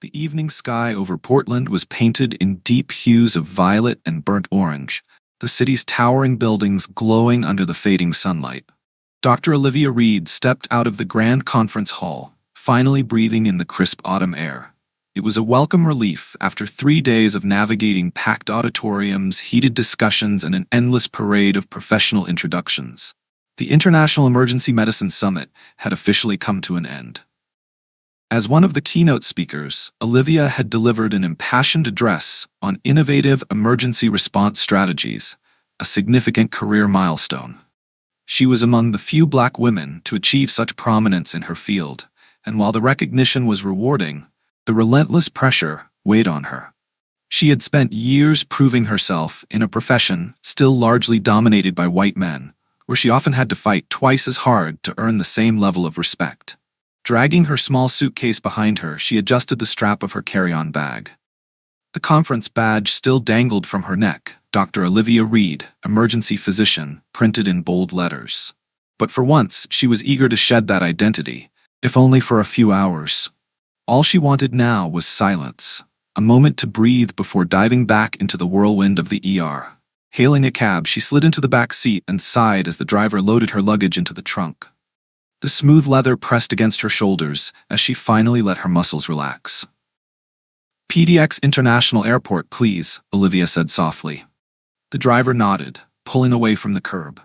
The evening sky over Portland was painted in deep hues of violet and burnt orange, the city's towering buildings glowing under the fading sunlight. Dr. Olivia Reed stepped out of the grand conference hall, finally breathing in the crisp autumn air. It was a welcome relief after 3 days of navigating packed auditoriums, heated discussions, and an endless parade of professional introductions. The International Emergency Medicine Summit had officially come to an end. As one of the keynote speakers, Olivia had delivered an impassioned address on innovative emergency response strategies, a significant career milestone. She was among the few Black women to achieve such prominence in her field, and while the recognition was rewarding, the relentless pressure weighed on her. She had spent years proving herself in a profession still largely dominated by white men, where she often had to fight twice as hard to earn the same level of respect. Dragging her small suitcase behind her, she adjusted the strap of her carry-on bag. The conference badge still dangled from her neck, Dr. Olivia Reed, emergency physician, printed in bold letters. But for once, she was eager to shed that identity, if only for a few hours. All she wanted now was silence, a moment to breathe before diving back into the whirlwind of the ER. Hailing a cab, she slid into the back seat and sighed as the driver loaded her luggage into the trunk. The smooth leather pressed against her shoulders as she finally let her muscles relax. "PDX International Airport, please," Olivia said softly. The driver nodded, pulling away from the curb.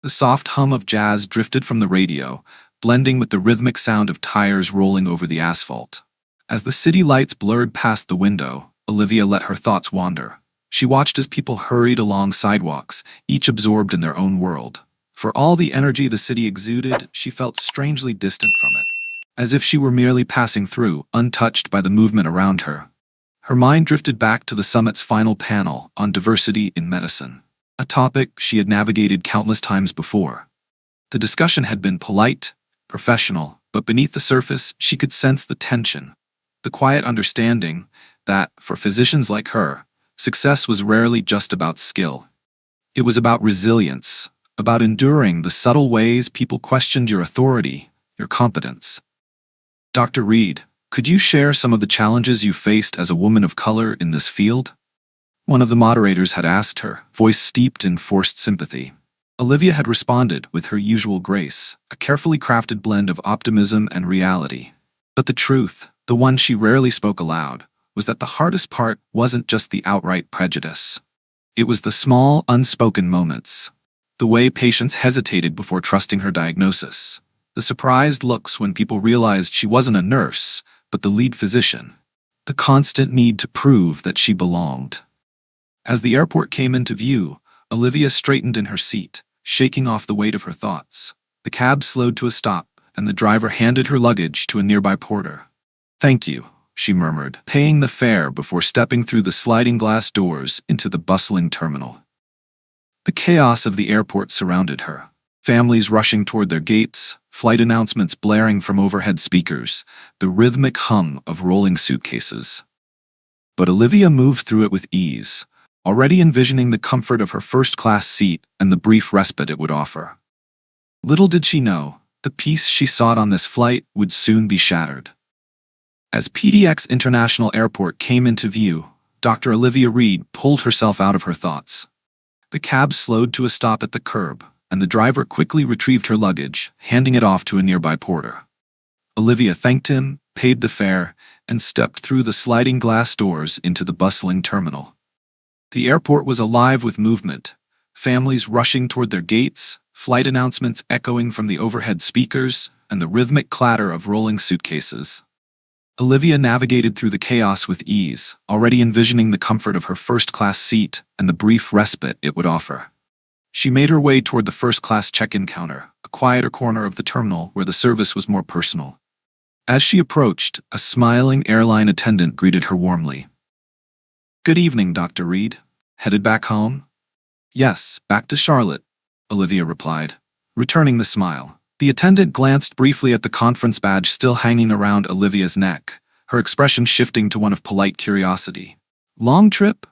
The soft hum of jazz drifted from the radio, blending with the rhythmic sound of tires rolling over the asphalt. As the city lights blurred past the window, Olivia let her thoughts wander. She watched as people hurried along sidewalks, each absorbed in their own world. For all the energy the city exuded, she felt strangely distant from it, as if she were merely passing through, untouched by the movement around her. Her mind drifted back to the summit's final panel on diversity in medicine, a topic she had navigated countless times before. The discussion had been polite, professional, but beneath the surface, she could sense the tension, the quiet understanding that, for physicians like her, success was rarely just about skill. It was about resilience, about enduring the subtle ways people questioned your authority, your competence. "Dr. Reed, could you share some of the challenges you faced as a woman of color in this field?" One of the moderators had asked her, voice steeped in forced sympathy. Olivia had responded with her usual grace, a carefully crafted blend of optimism and reality. But the truth, the one she rarely spoke aloud, was that the hardest part wasn't just the outright prejudice. It was the small, unspoken moments. The way patients hesitated before trusting her diagnosis. The surprised looks when people realized she wasn't a nurse, but the lead physician. The constant need to prove that she belonged. As the airport came into view, Olivia straightened in her seat, shaking off the weight of her thoughts. The cab slowed to a stop, and the driver handed her luggage to a nearby porter. "Thank you," she murmured, paying the fare before stepping through the sliding glass doors into the bustling terminal. The chaos of the airport surrounded her. Families rushing toward their gates, flight announcements blaring from overhead speakers, the rhythmic hum of rolling suitcases. But Olivia moved through it with ease, already envisioning the comfort of her first-class seat and the brief respite it would offer. Little did she know, the peace she sought on this flight would soon be shattered. As PDX International Airport came into view, Dr. Olivia Reed pulled herself out of her thoughts. The cab slowed to a stop at the curb, and the driver quickly retrieved her luggage, handing it off to a nearby porter. Olivia thanked him, paid the fare, and stepped through the sliding glass doors into the bustling terminal. The airport was alive with movement, families rushing toward their gates, flight announcements echoing from the overhead speakers, and the rhythmic clatter of rolling suitcases. Olivia navigated through the chaos with ease, already envisioning the comfort of her first-class seat and the brief respite it would offer. She made her way toward the first-class check-in counter, a quieter corner of the terminal where the service was more personal. As she approached, a smiling airline attendant greeted her warmly. "Good evening, Dr. Reed. Headed back home?" "Yes, back to Charlotte," Olivia replied, returning the smile. The attendant glanced briefly at the conference badge still hanging around Olivia's neck, her expression shifting to one of polite curiosity. "Long trip?"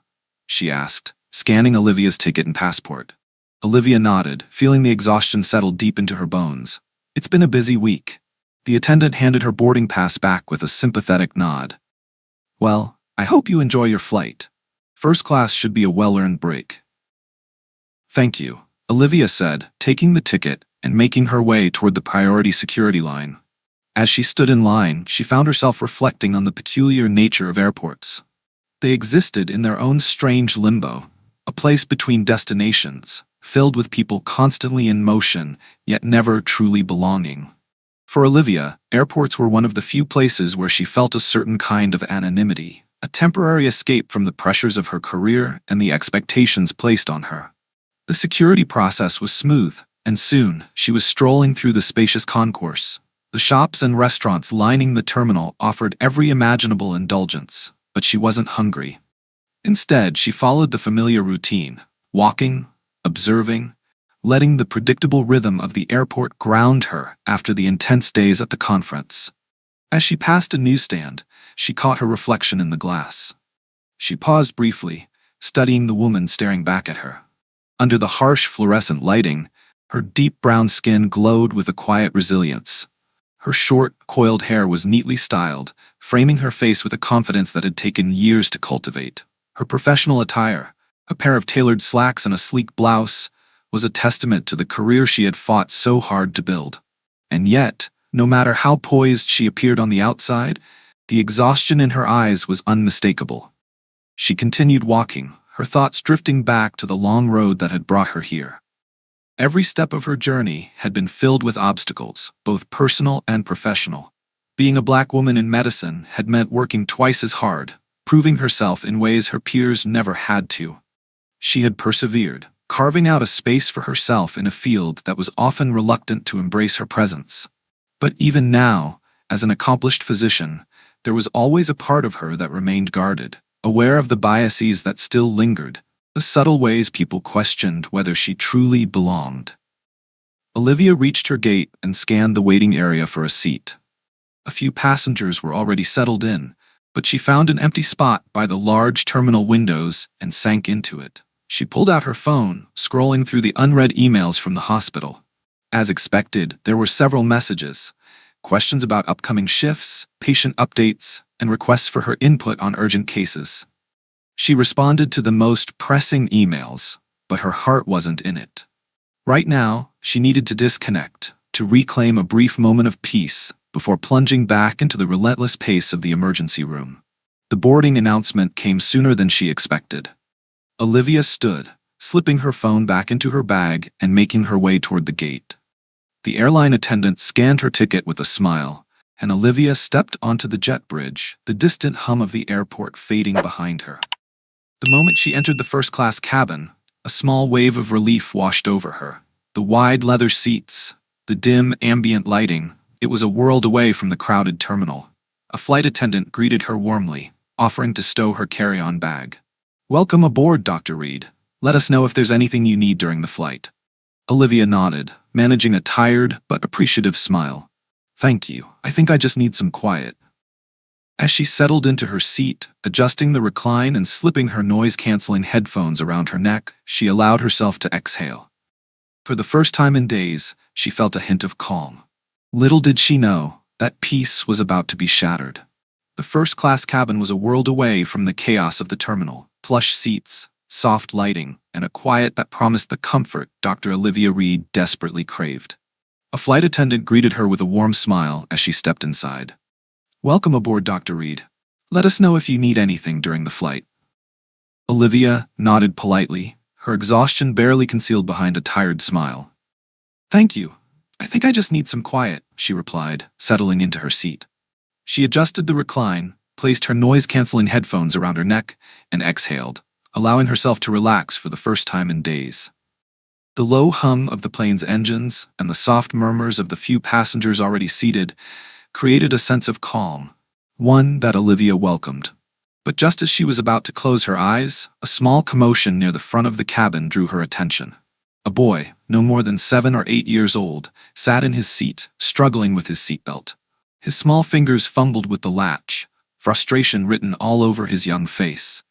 she asked, scanning Olivia's ticket and passport. Olivia nodded, feeling the exhaustion settle deep into her bones. "It's been a busy week." The attendant handed her boarding pass back with a sympathetic nod. Well, I hope you enjoy your flight. First class should be a well-earned break. Thank you, Olivia said, taking the ticket and making her way toward the priority security line. As she stood in line, she found herself reflecting on the peculiar nature of airports. They existed in their own strange limbo, a place between destinations, filled with people constantly in motion, yet never truly belonging. For Olivia, airports were one of the few places where she felt a certain kind of anonymity, a temporary escape from the pressures of her career and the expectations placed on her. The security process was smooth, and soon she was strolling through the spacious concourse. The shops and restaurants lining the terminal offered every imaginable indulgence, but she wasn't hungry. Instead, she followed the familiar routine, walking, observing, letting the predictable rhythm of the airport ground her after the intense days at the conference. As she passed a newsstand, she caught her reflection in the glass. She paused briefly, studying the woman staring back at her. Under the harsh fluorescent lighting, her deep brown skin glowed with a quiet resilience. Her short, coiled hair was neatly styled, framing her face with a confidence that had taken years to cultivate. Her professional attire, a pair of tailored slacks and a sleek blouse, was a testament to the career she had fought so hard to build. And yet, no matter how poised she appeared on the outside, the exhaustion in her eyes was unmistakable. She continued walking, her thoughts drifting back to the long road that had brought her here. Every step of her journey had been filled with obstacles, both personal and professional. Being a black woman in medicine had meant working twice as hard, proving herself in ways her peers never had to. She had persevered, carving out a space for herself in a field that was often reluctant to embrace her presence. But even now, as an accomplished physician, there was always a part of her that remained guarded, aware of the biases that still lingered, the subtle ways people questioned whether she truly belonged. Olivia reached her gate and scanned the waiting area for a seat. A few passengers were already settled in, but she found an empty spot by the large terminal windows and sank into it. She pulled out her phone, scrolling through the unread emails from the hospital. As expected, there were several messages, questions about upcoming shifts, patient updates, and requests for her input on urgent cases. She responded to the most pressing emails, but her heart wasn't in it. Right now, she needed to disconnect, to reclaim a brief moment of peace before plunging back into the relentless pace of the emergency room. The boarding announcement came sooner than she expected. Olivia stood, slipping her phone back into her bag and making her way toward the gate. The airline attendant scanned her ticket with a smile, and Olivia stepped onto the jet bridge, the distant hum of the airport fading behind her. The moment she entered the first-class cabin, a small wave of relief washed over her. The wide leather seats, the dim ambient lighting, it was a world away from the crowded terminal. A flight attendant greeted her warmly, offering to stow her carry-on bag. "Welcome aboard, Dr. Reed. Let us know if there's anything you need during the flight." Olivia nodded, managing a tired but appreciative smile. "Thank you. I think I just need some quiet." As she settled into her seat, adjusting the recline and slipping her noise-canceling headphones around her neck, she allowed herself to exhale. For the first time in days, she felt a hint of calm. Little did she know, that peace was about to be shattered. The first-class cabin was a world away from the chaos of the terminal. Plush seats, soft lighting, and a quiet that promised the comfort Dr. Olivia Reed desperately craved. A flight attendant greeted her with a warm smile as she stepped inside. "Welcome aboard, Dr. Reed. Let us know if you need anything during the flight." Olivia nodded politely, her exhaustion barely concealed behind a tired smile. "Thank you. I think I just need some quiet," she replied, settling into her seat. She adjusted the recline, placed her noise-canceling headphones around her neck, and exhaled, allowing herself to relax for the first time in days. The low hum of the plane's engines and the soft murmurs of the few passengers already seated created a sense of calm, one that Olivia welcomed. But just as she was about to close her eyes, a small commotion near the front of the cabin drew her attention. A boy, no more than 7 or 8 years old, sat in his seat, struggling with his seatbelt. His small fingers fumbled with the latch, frustration written all over his young face.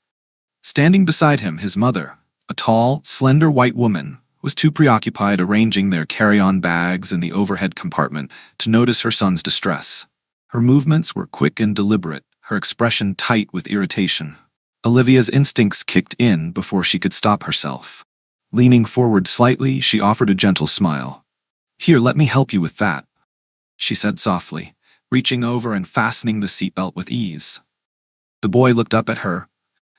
Standing beside him, his mother, a tall, slender white woman, was too preoccupied arranging their carry-on bags in the overhead compartment to notice her son's distress. Her movements were quick and deliberate, her expression tight with irritation. Olivia's instincts kicked in before she could stop herself. Leaning forward slightly, she offered a gentle smile. "Here, let me help you with that," she said softly, reaching over and fastening the seatbelt with ease. The boy looked up at her,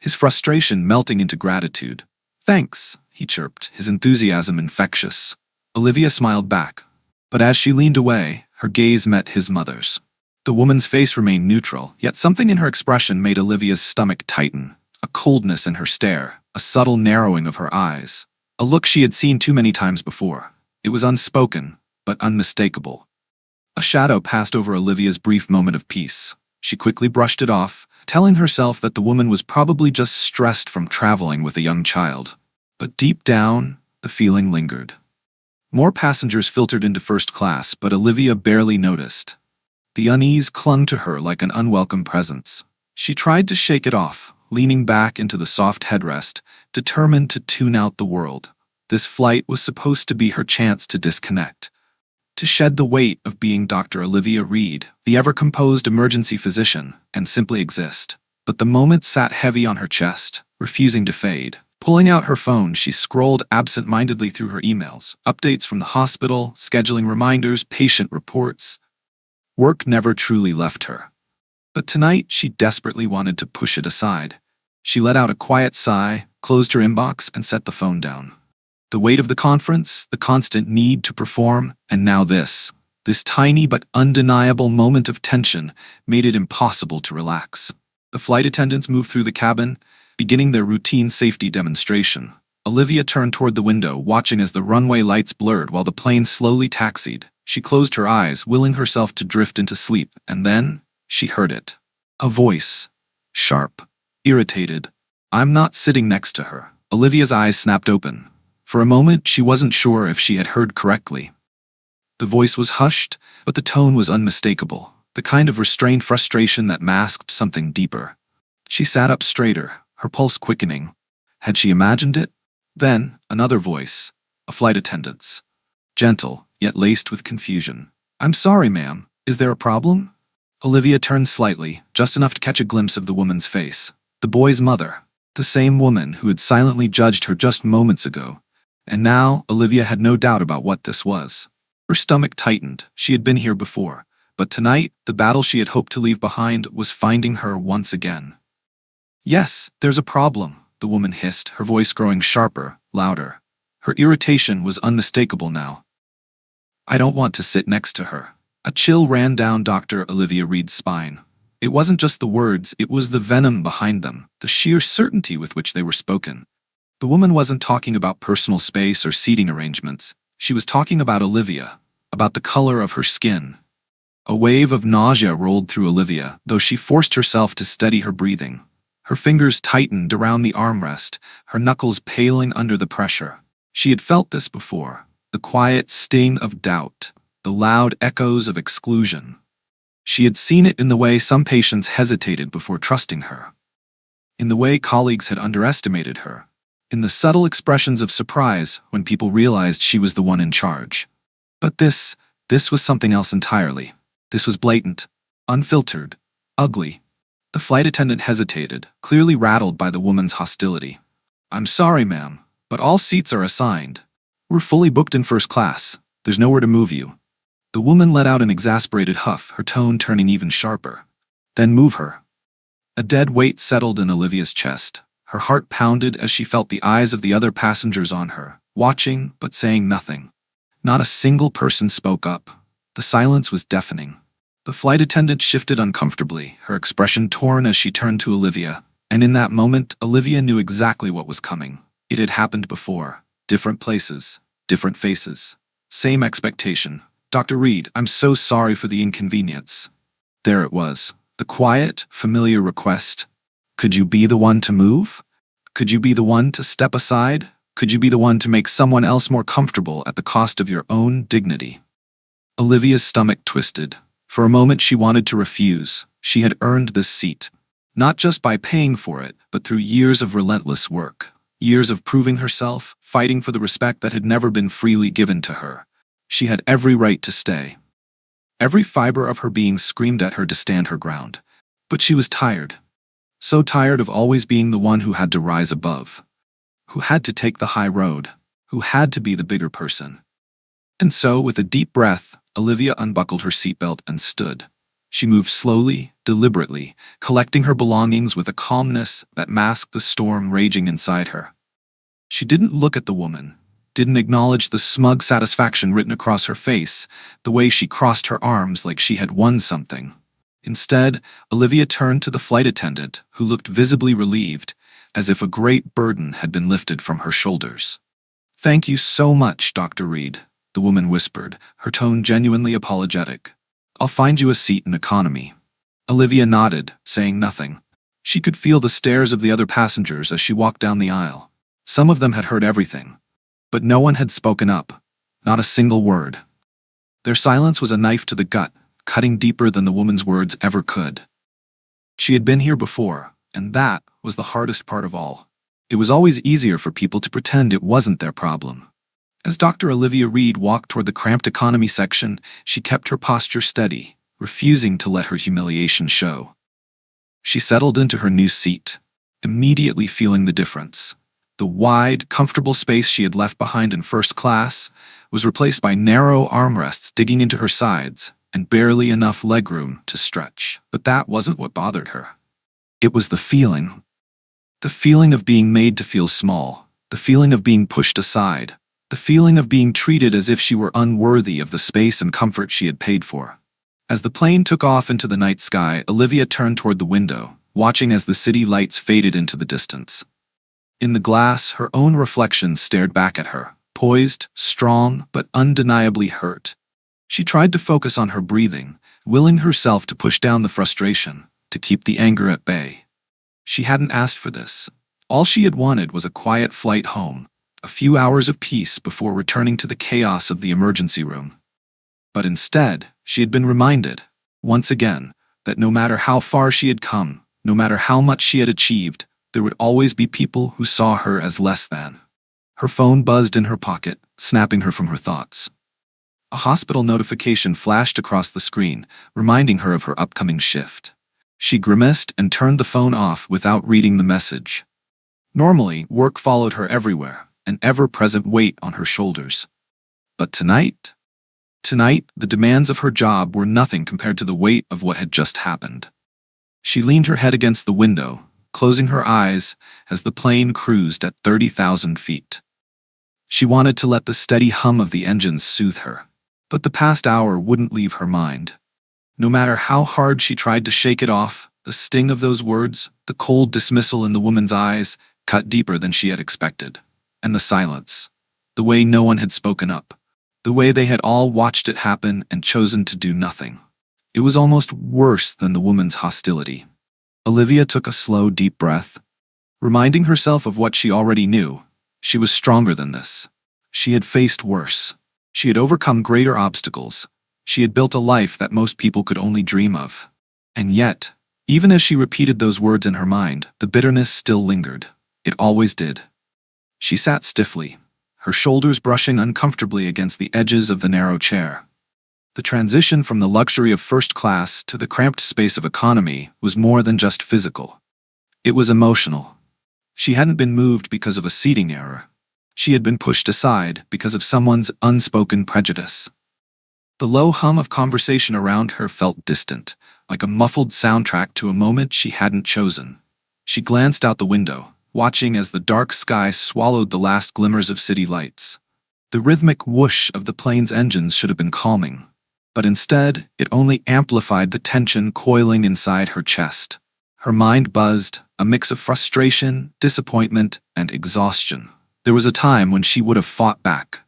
his frustration melting into gratitude. "Thanks," he chirped, his enthusiasm infectious. Olivia smiled back, but as she leaned away, her gaze met his mother's. The woman's face remained neutral, yet something in her expression made Olivia's stomach tighten. A coldness in her stare, a subtle narrowing of her eyes. A look she had seen too many times before. It was unspoken, but unmistakable. A shadow passed over Olivia's brief moment of peace. She quickly brushed it off, telling herself that the woman was probably just stressed from traveling with a young child. But deep down, the feeling lingered. More passengers filtered into first class, but Olivia barely noticed. The unease clung to her like an unwelcome presence. She tried to shake it off, leaning back into the soft headrest, determined to tune out the world. This flight was supposed to be her chance to disconnect, to shed the weight of being Dr. Olivia Reed, the ever-composed emergency physician, and simply exist. But the moment sat heavy on her chest, refusing to fade. Pulling out her phone, she scrolled absent-mindedly through her emails, updates from the hospital, scheduling reminders, patient reports. Work never truly left her. But tonight, she desperately wanted to push it aside. She let out a quiet sigh, closed her inbox, and set the phone down. The weight of the conference, the constant need to perform, and now this tiny but undeniable moment of tension made it impossible to relax. The flight attendants moved through the cabin, beginning their routine safety demonstration. Olivia turned toward the window, watching as the runway lights blurred while the plane slowly taxied. She closed her eyes, willing herself to drift into sleep, and then she heard it. A voice. Sharp. Irritated. "I'm not sitting next to her." Olivia's eyes snapped open. For a moment, she wasn't sure if she had heard correctly. The voice was hushed, but the tone was unmistakable, the kind of restrained frustration that masked something deeper. She sat up straighter, her pulse quickening. Had she imagined it? Then, another voice, a flight attendant's. Gentle, yet laced with confusion. "I'm sorry, ma'am. Is there a problem?" Olivia turned slightly, just enough to catch a glimpse of the woman's face. The boy's mother, the same woman who had silently judged her just moments ago. And now, Olivia had no doubt about what this was. Her stomach tightened. She had been here before. But tonight, the battle she had hoped to leave behind was finding her once again. "Yes, there's a problem," the woman hissed, her voice growing sharper, louder. Her irritation was unmistakable now. "I don't want to sit next to her." A chill ran down Dr. Olivia Reed's spine. It wasn't just the words, it was the venom behind them, the sheer certainty with which they were spoken. The woman wasn't talking about personal space or seating arrangements. She was talking about Olivia, about the color of her skin. A wave of nausea rolled through Olivia, though she forced herself to steady her breathing. Her fingers tightened around the armrest, her knuckles paling under the pressure. She had felt this before, the quiet sting of doubt, the loud echoes of exclusion. She had seen it in the way some patients hesitated before trusting her, in the way colleagues had underestimated her, in the subtle expressions of surprise when people realized she was the one in charge. But this was something else entirely. This was blatant, unfiltered, ugly. The flight attendant hesitated, clearly rattled by the woman's hostility. "I'm sorry, ma'am, but all seats are assigned. We're fully booked in first class. There's nowhere to move you." The woman let out an exasperated huff, her tone turning even sharper. "Then move her." A dead weight settled in Olivia's chest. Her heart pounded as she felt the eyes of the other passengers on her, watching but saying nothing. Not a single person spoke up. The silence was deafening. The flight attendant shifted uncomfortably, her expression torn as she turned to Olivia. And in that moment, Olivia knew exactly what was coming. It had happened before. Different places, different faces. Same expectation. "Dr. Reed, I'm so sorry for the inconvenience." There it was, the quiet, familiar request. Could you be the one to move? Could you be the one to step aside? Could you be the one to make someone else more comfortable at the cost of your own dignity? Olivia's stomach twisted. For a moment she wanted to refuse. She had earned this seat, not just by paying for it, but through years of relentless work. Years of proving herself, fighting for the respect that had never been freely given to her. She had every right to stay. Every fiber of her being screamed at her to stand her ground. But she was tired. So tired of always being the one who had to rise above, who had to take the high road, who had to be the bigger person. And so, with a deep breath, Olivia unbuckled her seatbelt and stood. She moved slowly, deliberately, collecting her belongings with a calmness that masked the storm raging inside her. She didn't look at the woman, didn't acknowledge the smug satisfaction written across her face, the way she crossed her arms like she had won something. Instead, Olivia turned to the flight attendant, who looked visibly relieved, as if a great burden had been lifted from her shoulders. "Thank you so much, Dr. Reed," the woman whispered, her tone genuinely apologetic. "I'll find you a seat in economy." Olivia nodded, saying nothing. She could feel the stares of the other passengers as she walked down the aisle. Some of them had heard everything, but no one had spoken up, not a single word. Their silence was a knife to the gut, cutting deeper than the woman's words ever could. She had been here before, and that was the hardest part of all. It was always easier for people to pretend it wasn't their problem. As Dr. Olivia Reed walked toward the cramped economy section, she kept her posture steady, refusing to let her humiliation show. She settled into her new seat, immediately feeling the difference. The wide, comfortable space she had left behind in first class was replaced by narrow armrests digging into her sides and barely enough legroom to stretch. But that wasn't what bothered her. It was the feeling. The feeling of being made to feel small, the feeling of being pushed aside, the feeling of being treated as if she were unworthy of the space and comfort she had paid for. As the plane took off into the night sky, Olivia turned toward the window, watching as the city lights faded into the distance. In the glass, her own reflection stared back at her, poised, strong, but undeniably hurt. She tried to focus on her breathing, willing herself to push down the frustration, to keep the anger at bay. She hadn't asked for this. All she had wanted was a quiet flight home, a few hours of peace before returning to the chaos of the emergency room. But instead, she had been reminded, once again, that no matter how far she had come, no matter how much she had achieved, there would always be people who saw her as less than. Her phone buzzed in her pocket, snapping her from her thoughts. A hospital notification flashed across the screen, reminding her of her upcoming shift. She grimaced and turned the phone off without reading the message. Normally, work followed her everywhere, an ever-present weight on her shoulders. But tonight, the demands of her job were nothing compared to the weight of what had just happened. She leaned her head against the window, closing her eyes as the plane cruised at 30,000 feet. She wanted to let the steady hum of the engines soothe her, but the past hour wouldn't leave her mind. No matter how hard she tried to shake it off, the sting of those words, the cold dismissal in the woman's eyes, cut deeper than she had expected. And the silence, the way no one had spoken up, the way they had all watched it happen and chosen to do nothing. It was almost worse than the woman's hostility. Olivia took a slow, deep breath, reminding herself of what she already knew. She was stronger than this. She had faced worse. She had overcome greater obstacles. She had built a life that most people could only dream of. And yet, even as she repeated those words in her mind, the bitterness still lingered. It always did. She sat stiffly, her shoulders brushing uncomfortably against the edges of the narrow chair. The transition from the luxury of first class to the cramped space of economy was more than just physical. It was emotional. She hadn't been moved because of a seating error. She had been pushed aside because of someone's unspoken prejudice. The low hum of conversation around her felt distant, like a muffled soundtrack to a moment she hadn't chosen. She glanced out the window, watching as the dark sky swallowed the last glimmers of city lights. The rhythmic whoosh of the plane's engines should have been calming, but instead, it only amplified the tension coiling inside her chest. Her mind buzzed, a mix of frustration, disappointment, and exhaustion. There was a time when she would have fought back,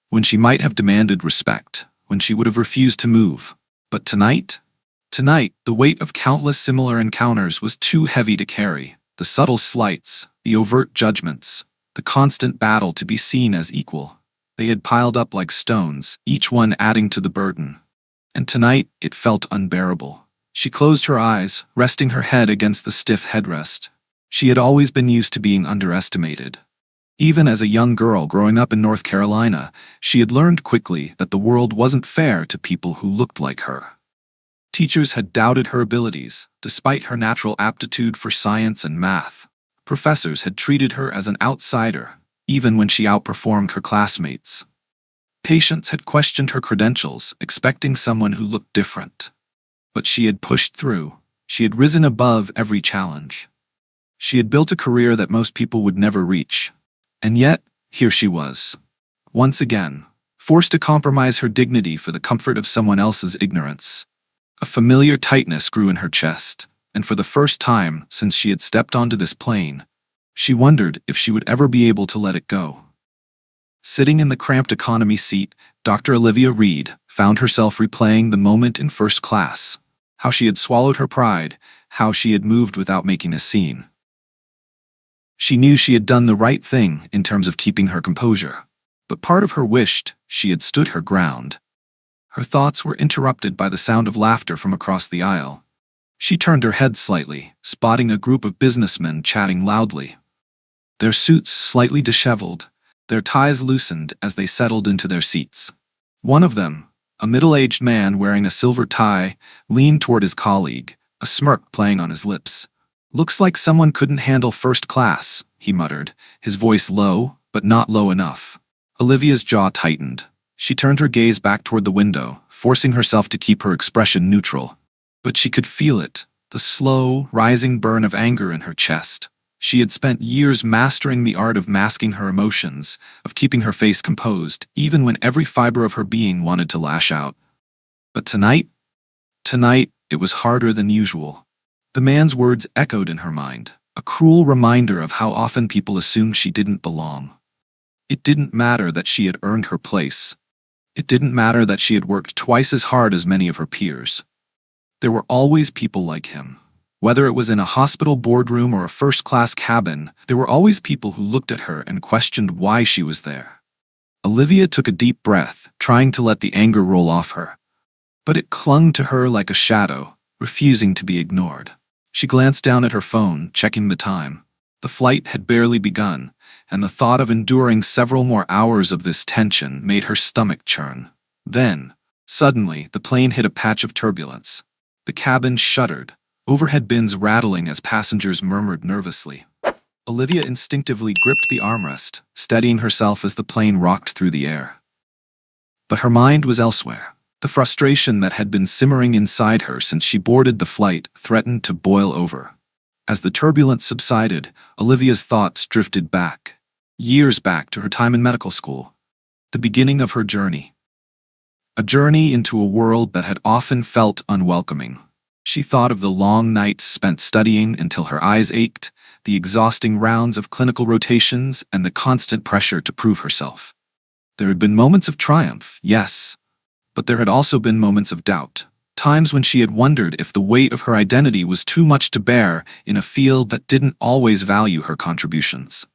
when she might have demanded respect, when she would have refused to move. But tonight, the weight of countless similar encounters was too heavy to carry. The subtle slights, the overt judgments, the constant battle to be seen as equal. They had piled up like stones, each one adding to the burden. And tonight, it felt unbearable. She closed her eyes, resting her head against the stiff headrest. She had always been used to being underestimated. Even as a young girl growing up in North Carolina, she had learned quickly that the world wasn't fair to people who looked like her. Teachers had doubted her abilities, despite her natural aptitude for science and math. Professors had treated her as an outsider, even when she outperformed her classmates. Patients had questioned her credentials, expecting someone who looked different. But she had pushed through. She had risen above every challenge. She had built a career that most people would never reach. And yet, here she was. Once again, forced to compromise her dignity for the comfort of someone else's ignorance. A familiar tightness grew in her chest, and for the first time since she had stepped onto this plane, she wondered if she would ever be able to let it go. Sitting in the cramped economy seat, Dr. Olivia Reed found herself replaying the moment in first class, how she had swallowed her pride, how she had moved without making a scene. She knew she had done the right thing in terms of keeping her composure, but part of her wished she had stood her ground. Her thoughts were interrupted by the sound of laughter from across the aisle. She turned her head slightly, spotting a group of businessmen chatting loudly. Their suits slightly disheveled, their ties loosened as they settled into their seats. One of them, a middle-aged man wearing a silver tie, leaned toward his colleague, a smirk playing on his lips. "Looks like someone couldn't handle first class," he muttered, his voice low, but not low enough. Olivia's jaw tightened. She turned her gaze back toward the window, forcing herself to keep her expression neutral. But she could feel it, the slow, rising burn of anger in her chest. She had spent years mastering the art of masking her emotions, of keeping her face composed, even when every fiber of her being wanted to lash out. But tonight, it was harder than usual. The man's words echoed in her mind, a cruel reminder of how often people assumed she didn't belong. It didn't matter that she had earned her place. It didn't matter that she had worked twice as hard as many of her peers. There were always people like him. Whether it was in a hospital boardroom or a first-class cabin, there were always people who looked at her and questioned why she was there. Olivia took a deep breath, trying to let the anger roll off her. But it clung to her like a shadow, refusing to be ignored. She glanced down at her phone, checking the time. The flight had barely begun, and the thought of enduring several more hours of this tension made her stomach churn. Then, suddenly, the plane hit a patch of turbulence. The cabin shuddered, overhead bins rattling as passengers murmured nervously. Olivia instinctively gripped the armrest, steadying herself as the plane rocked through the air. But her mind was elsewhere. The frustration that had been simmering inside her since she boarded the flight threatened to boil over. As the turbulence subsided, Olivia's thoughts drifted back, years back to her time in medical school, the beginning of her journey. A journey into a world that had often felt unwelcoming. She thought of the long nights spent studying until her eyes ached, the exhausting rounds of clinical rotations, and the constant pressure to prove herself. There had been moments of triumph, yes, but there had also been moments of doubt, times when she had wondered if the weight of her identity was too much to bear in a field that didn't always value her contributions.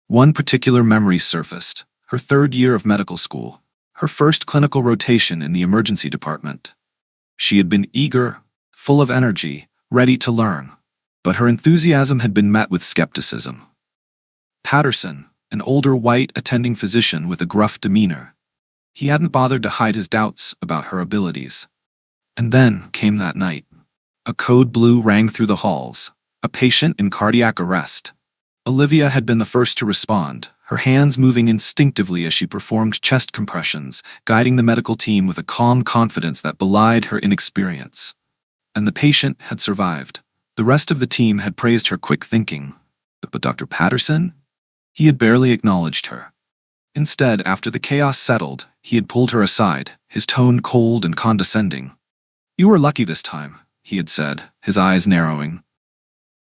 One particular memory surfaced, her third year of medical school, her first clinical rotation in the emergency department. She had been eager, full of energy, ready to learn, but her enthusiasm had been met with skepticism. Patterson, an older white attending physician with a gruff demeanor, he hadn't bothered to hide his doubts about her abilities. And then came that night. A code blue rang through the halls, a patient in cardiac arrest. Olivia had been the first to respond, her hands moving instinctively as she performed chest compressions, guiding the medical team with a calm confidence that belied her inexperience. And the patient had survived. The rest of the team had praised her quick thinking. But Dr. Patterson? He had barely acknowledged her. Instead, after the chaos settled, he had pulled her aside, his tone cold and condescending. "You were lucky this time," he had said, his eyes narrowing.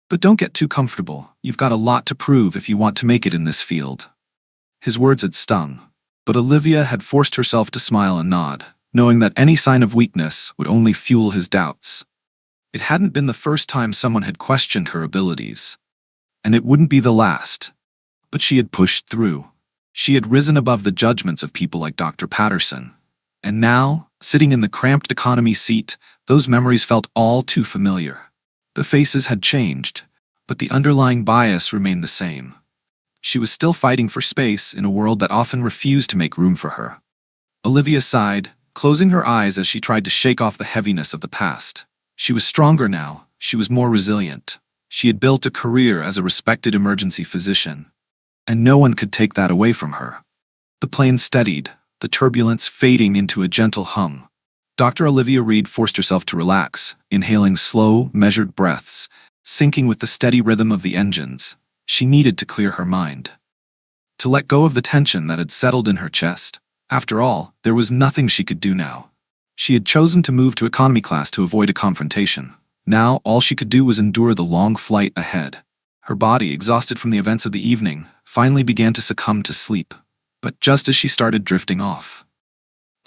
"But don't get too comfortable. You've got a lot to prove if you want to make it in this field." His words had stung, but Olivia had forced herself to smile and nod, knowing that any sign of weakness would only fuel his doubts. It hadn't been the first time someone had questioned her abilities, and it wouldn't be the last. But she had pushed through. She had risen above the judgments of people like Dr. Patterson. And now, sitting in the cramped economy seat, those memories felt all too familiar. The faces had changed, but the underlying bias remained the same. She was still fighting for space in a world that often refused to make room for her. Olivia sighed, closing her eyes as she tried to shake off the heaviness of the past. She was stronger now. She was more resilient. She had built a career as a respected emergency physician, and no one could take that away from her. The plane steadied, the turbulence fading into a gentle hum. Dr. Olivia Reed forced herself to relax, inhaling slow, measured breaths, syncing with the steady rhythm of the engines. She needed to clear her mind, to let go of the tension that had settled in her chest. After all, there was nothing she could do now. She had chosen to move to economy class to avoid a confrontation. Now, all she could do was endure the long flight ahead. Her body, exhausted from the events of the evening, finally began to succumb to sleep. But just as she started drifting off,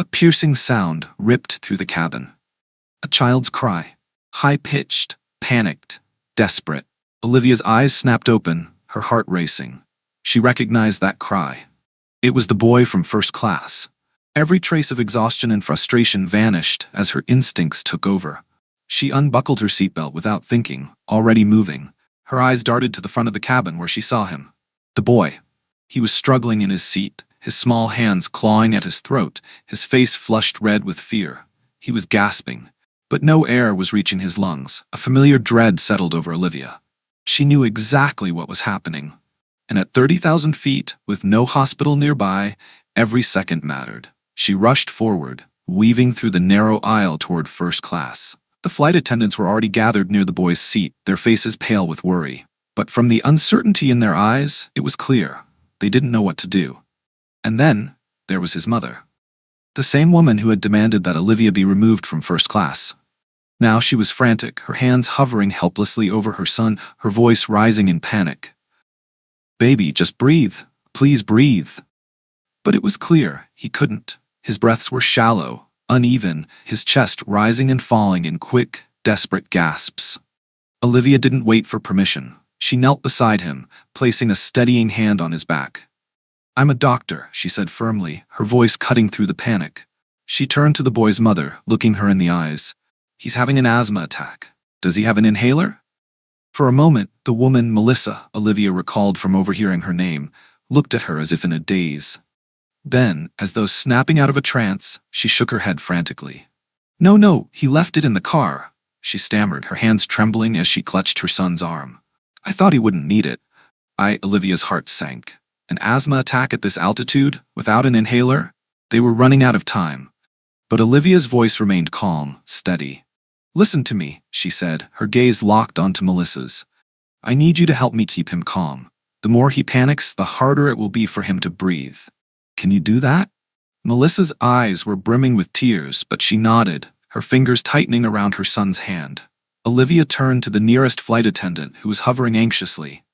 a piercing sound ripped through the cabin. A child's cry. High-pitched, panicked, desperate. Olivia's eyes snapped open, her heart racing. She recognized that cry. It was the boy from first class. Every trace of exhaustion and frustration vanished as her instincts took over. She unbuckled her seatbelt without thinking, already moving. Her eyes darted to the front of the cabin where she saw him. The boy. He was struggling in his seat, his small hands clawing at his throat, his face flushed red with fear. He was gasping, but no air was reaching his lungs. A familiar dread settled over Olivia. She knew exactly what was happening. And at 30,000 feet, with no hospital nearby, every second mattered. She rushed forward, weaving through the narrow aisle toward first class. The flight attendants were already gathered near the boy's seat, their faces pale with worry. But from the uncertainty in their eyes, it was clear. They didn't know what to do. And then, there was his mother. The same woman who had demanded that Olivia be removed from first class. Now she was frantic, her hands hovering helplessly over her son, her voice rising in panic. "Baby, just breathe. Please breathe." But it was clear he couldn't. His breaths were shallow, uneven, his chest rising and falling in quick, desperate gasps. Olivia didn't wait for permission. She knelt beside him, placing a steadying hand on his back. "I'm a doctor," she said firmly, her voice cutting through the panic. She turned to the boy's mother, looking her in the eyes. "He's having an asthma attack. Does he have an inhaler?" For a moment, the woman, Melissa, Olivia recalled from overhearing her name, looked at her as if in a daze. Then, as though snapping out of a trance, she shook her head frantically. No, he left it in the car," she stammered, her hands trembling as she clutched her son's arm. "I thought he wouldn't need it." Olivia's heart sank. An asthma attack at this altitude, without an inhaler? They were running out of time. But Olivia's voice remained calm, steady. "Listen to me," she said, her gaze locked onto Melissa's. "I need you to help me keep him calm. The more he panics, the harder it will be for him to breathe. Can you do that?" Melissa's eyes were brimming with tears, but she nodded, her fingers tightening around her son's hand. Olivia turned to the nearest flight attendant, who was hovering anxiously.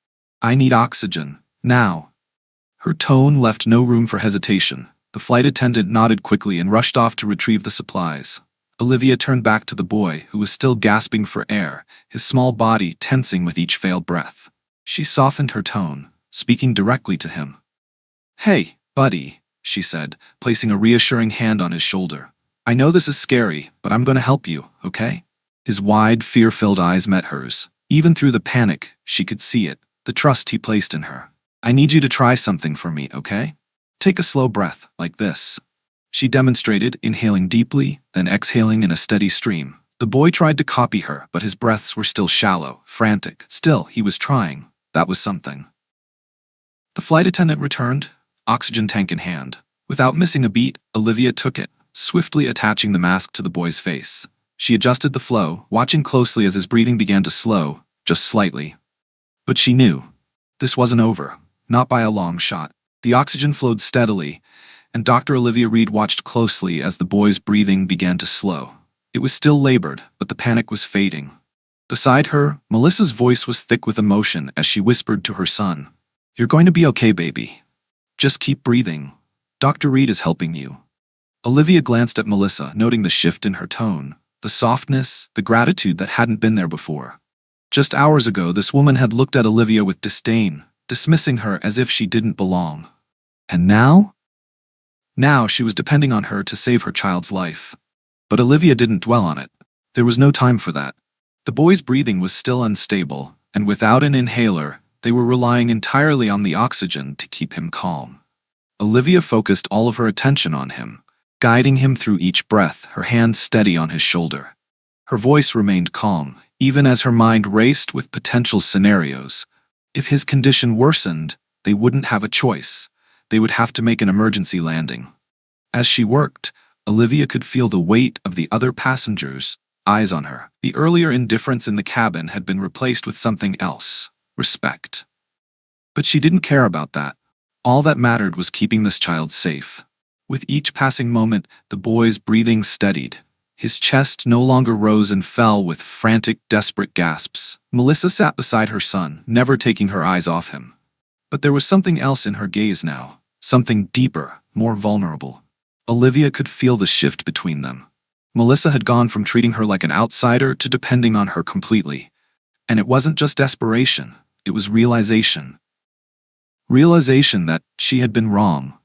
"I need oxygen, now." Her tone left no room for hesitation. The flight attendant nodded quickly and rushed off to retrieve the supplies. Olivia turned back to the boy, who was still gasping for air, his small body tensing with each failed breath. She softened her tone, speaking directly to him. "Hey, buddy," she said, placing a reassuring hand on his shoulder. "I know this is scary, but I'm going to help you, okay?" His wide, fear-filled eyes met hers. Even through the panic, she could see it, the trust he placed in her. "I need you to try something for me, okay? Take a slow breath, like this." She demonstrated, inhaling deeply, then exhaling in a steady stream. The boy tried to copy her, but his breaths were still shallow, frantic. Still, he was trying. That was something. The flight attendant returned, oxygen tank in hand. Without missing a beat, Olivia took it, swiftly attaching the mask to the boy's face. She adjusted the flow, watching closely as his breathing began to slow, just slightly. But she knew. This wasn't over, not by a long shot. The oxygen flowed steadily, and Dr. Olivia Reed watched closely as the boy's breathing began to slow. It was still labored, but the panic was fading. Beside her, Melissa's voice was thick with emotion as she whispered to her son, "You're going to be okay, baby. Just keep breathing. Dr. Reed is helping you." Olivia glanced at Melissa, noting the shift in her tone, the softness, the gratitude that hadn't been there before. Just hours ago, this woman had looked at Olivia with disdain, dismissing her as if she didn't belong. And now? Now she was depending on her to save her child's life. But Olivia didn't dwell on it. There was no time for that. The boy's breathing was still unstable, and without an inhaler, they were relying entirely on the oxygen to keep him calm. Olivia focused all of her attention on him, guiding him through each breath, her hand steady on his shoulder. Her voice remained calm, even as her mind raced with potential scenarios. If his condition worsened, they wouldn't have a choice. They would have to make an emergency landing. As she worked, Olivia could feel the weight of the other passengers' eyes on her. The earlier indifference in the cabin had been replaced with something else: respect. But she didn't care about that. All that mattered was keeping this child safe. With each passing moment, the boy's breathing steadied. His chest no longer rose and fell with frantic, desperate gasps. Melissa sat beside her son, never taking her eyes off him. But there was something else in her gaze now, something deeper, more vulnerable. Olivia could feel the shift between them. Melissa had gone from treating her like an outsider to depending on her completely. And it wasn't just desperation, it was realization. Realization that she had been wrong.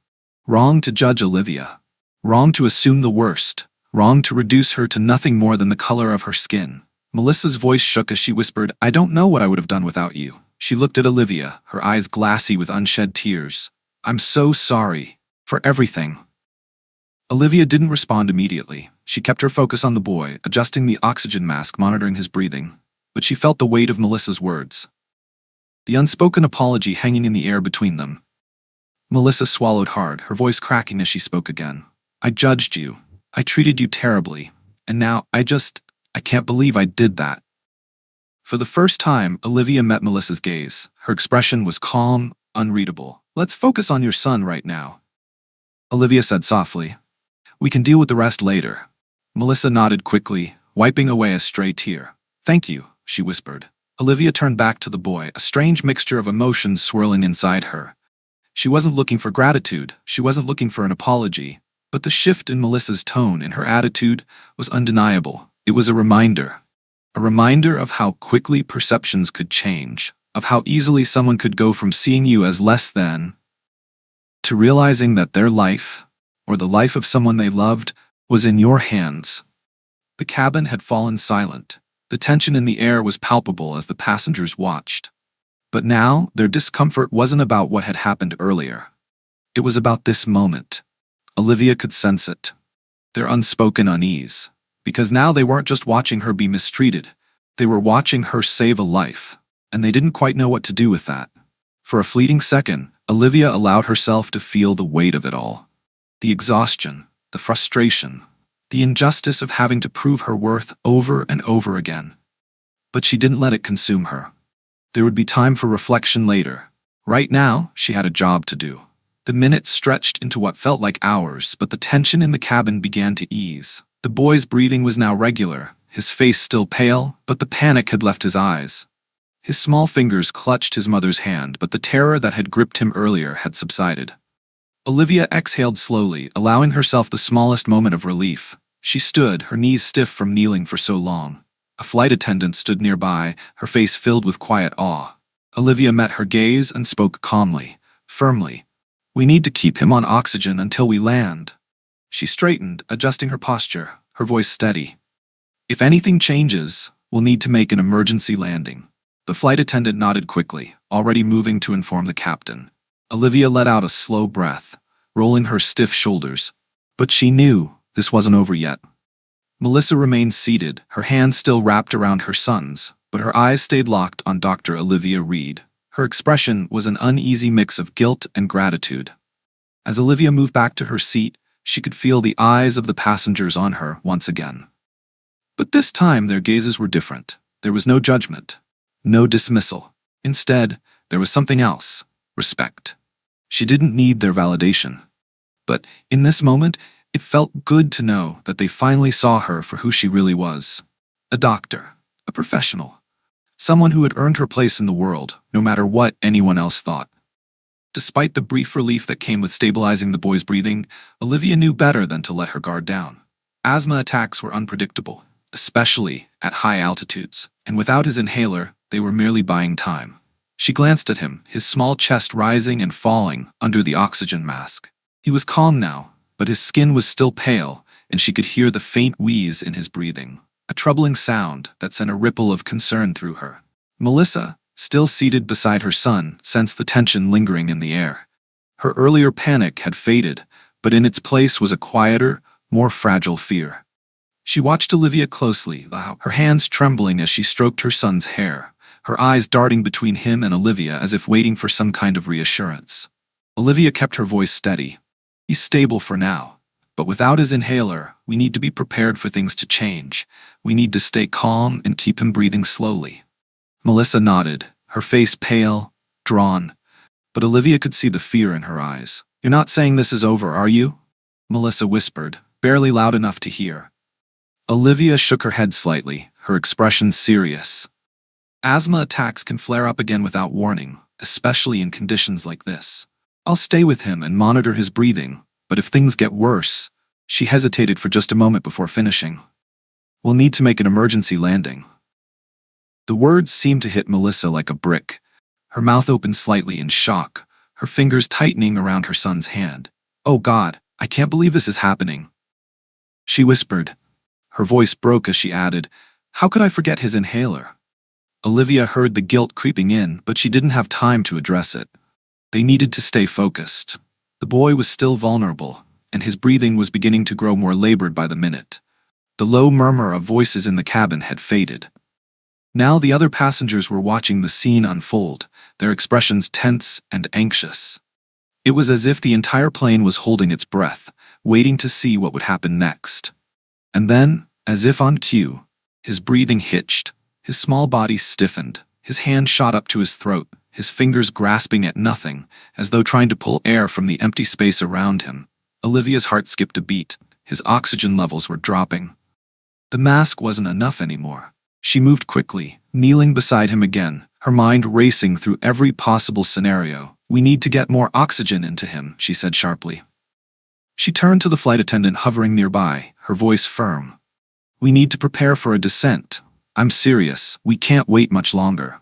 Wrong to judge Olivia. Wrong to assume the worst. Wrong to reduce her to nothing more than the color of her skin. Melissa's voice shook as she whispered, "I don't know what I would have done without you." She looked at Olivia, her eyes glassy with unshed tears. "I'm so sorry. For everything." Olivia didn't respond immediately. She kept her focus on the boy, adjusting the oxygen mask, monitoring his breathing. But she felt the weight of Melissa's words. The unspoken apology hanging in the air between them. Melissa swallowed hard, her voice cracking as she spoke again. "I judged you. I treated you terribly. And now, I can't believe I did that." For the first time, Olivia met Melissa's gaze. Her expression was calm, unreadable. "Let's focus on your son right now," Olivia said softly. "We can deal with the rest later." Melissa nodded quickly, wiping away a stray tear. "Thank you," she whispered. Olivia turned back to the boy, a strange mixture of emotions swirling inside her. She wasn't looking for gratitude, she wasn't looking for an apology, but the shift in Melissa's tone, in her attitude, was undeniable. It was a reminder of how quickly perceptions could change, of how easily someone could go from seeing you as less than to realizing that their life, or the life of someone they loved, was in your hands. The cabin had fallen silent. The tension in the air was palpable as the passengers watched. But now, their discomfort wasn't about what had happened earlier. It was about this moment. Olivia could sense it. Their unspoken unease. Because now they weren't just watching her be mistreated, they were watching her save a life. And they didn't quite know what to do with that. For a fleeting second, Olivia allowed herself to feel the weight of it all. The exhaustion, the frustration, the injustice of having to prove her worth over and over again. But she didn't let it consume her. There would be time for reflection later. Right now, she had a job to do. The minutes stretched into what felt like hours, but the tension in the cabin began to ease. The boy's breathing was now regular, his face still pale, but the panic had left his eyes. His small fingers clutched his mother's hand, but the terror that had gripped him earlier had subsided. Olivia exhaled slowly, allowing herself the smallest moment of relief. She stood, her knees stiff from kneeling for so long. A flight attendant stood nearby, her face filled with quiet awe. Olivia met her gaze and spoke calmly, firmly. "We need to keep him on oxygen until we land." She straightened, adjusting her posture, her voice steady. "If anything changes, we'll need to make an emergency landing." The flight attendant nodded quickly, already moving to inform the captain. Olivia let out a slow breath, rolling her stiff shoulders. But she knew this wasn't over yet. Melissa remained seated, her hands still wrapped around her son's, but her eyes stayed locked on Dr. Olivia Reed. Her expression was an uneasy mix of guilt and gratitude. As Olivia moved back to her seat, she could feel the eyes of the passengers on her once again. But this time their gazes were different. There was no judgment, no dismissal. Instead, there was something else: respect. She didn't need their validation. But in this moment, it felt good to know that they finally saw her for who she really was. A doctor, a professional, someone who had earned her place in the world, no matter what anyone else thought. Despite the brief relief that came with stabilizing the boy's breathing, Olivia knew better than to let her guard down. Asthma attacks were unpredictable, especially at high altitudes, and without his inhaler, they were merely buying time. She glanced at him, his small chest rising and falling under the oxygen mask. He was calm now, but his skin was still pale, and she could hear the faint wheeze in his breathing, a troubling sound that sent a ripple of concern through her. Melissa, still seated beside her son, sensed the tension lingering in the air. Her earlier panic had faded, but in its place was a quieter, more fragile fear. She watched Olivia closely, her hands trembling as she stroked her son's hair, her eyes darting between him and Olivia as if waiting for some kind of reassurance. Olivia kept her voice steady. He's stable for now, but without his inhaler, we need to be prepared for things to change. We need to stay calm and keep him breathing slowly. Melissa nodded, her face pale, drawn, but Olivia could see the fear in her eyes. You're not saying this is over, are you? Melissa whispered, barely loud enough to hear. Olivia shook her head slightly, her expression serious. Asthma attacks can flare up again without warning, especially in conditions like this. I'll stay with him and monitor his breathing, but if things get worse, she hesitated for just a moment before finishing. We'll need to make an emergency landing. The words seemed to hit Melissa like a brick. Her mouth opened slightly in shock, her fingers tightening around her son's hand. Oh God, I can't believe this is happening. She whispered. Her voice broke as she added, how could I forget his inhaler? Olivia heard the guilt creeping in, but she didn't have time to address it. They needed to stay focused. The boy was still vulnerable, and his breathing was beginning to grow more labored by the minute. The low murmur of voices in the cabin had faded. Now the other passengers were watching the scene unfold, their expressions tense and anxious. It was as if the entire plane was holding its breath, waiting to see what would happen next. And then, as if on cue, his breathing hitched, his small body stiffened, his hand shot up to his throat, his fingers grasping at nothing, as though trying to pull air from the empty space around him. Olivia's heart skipped a beat, his oxygen levels were dropping. The mask wasn't enough anymore. She moved quickly, kneeling beside him again, her mind racing through every possible scenario. We need to get more oxygen into him, she said sharply. She turned to the flight attendant hovering nearby, her voice firm. We need to prepare for a descent. I'm serious, we can't wait much longer.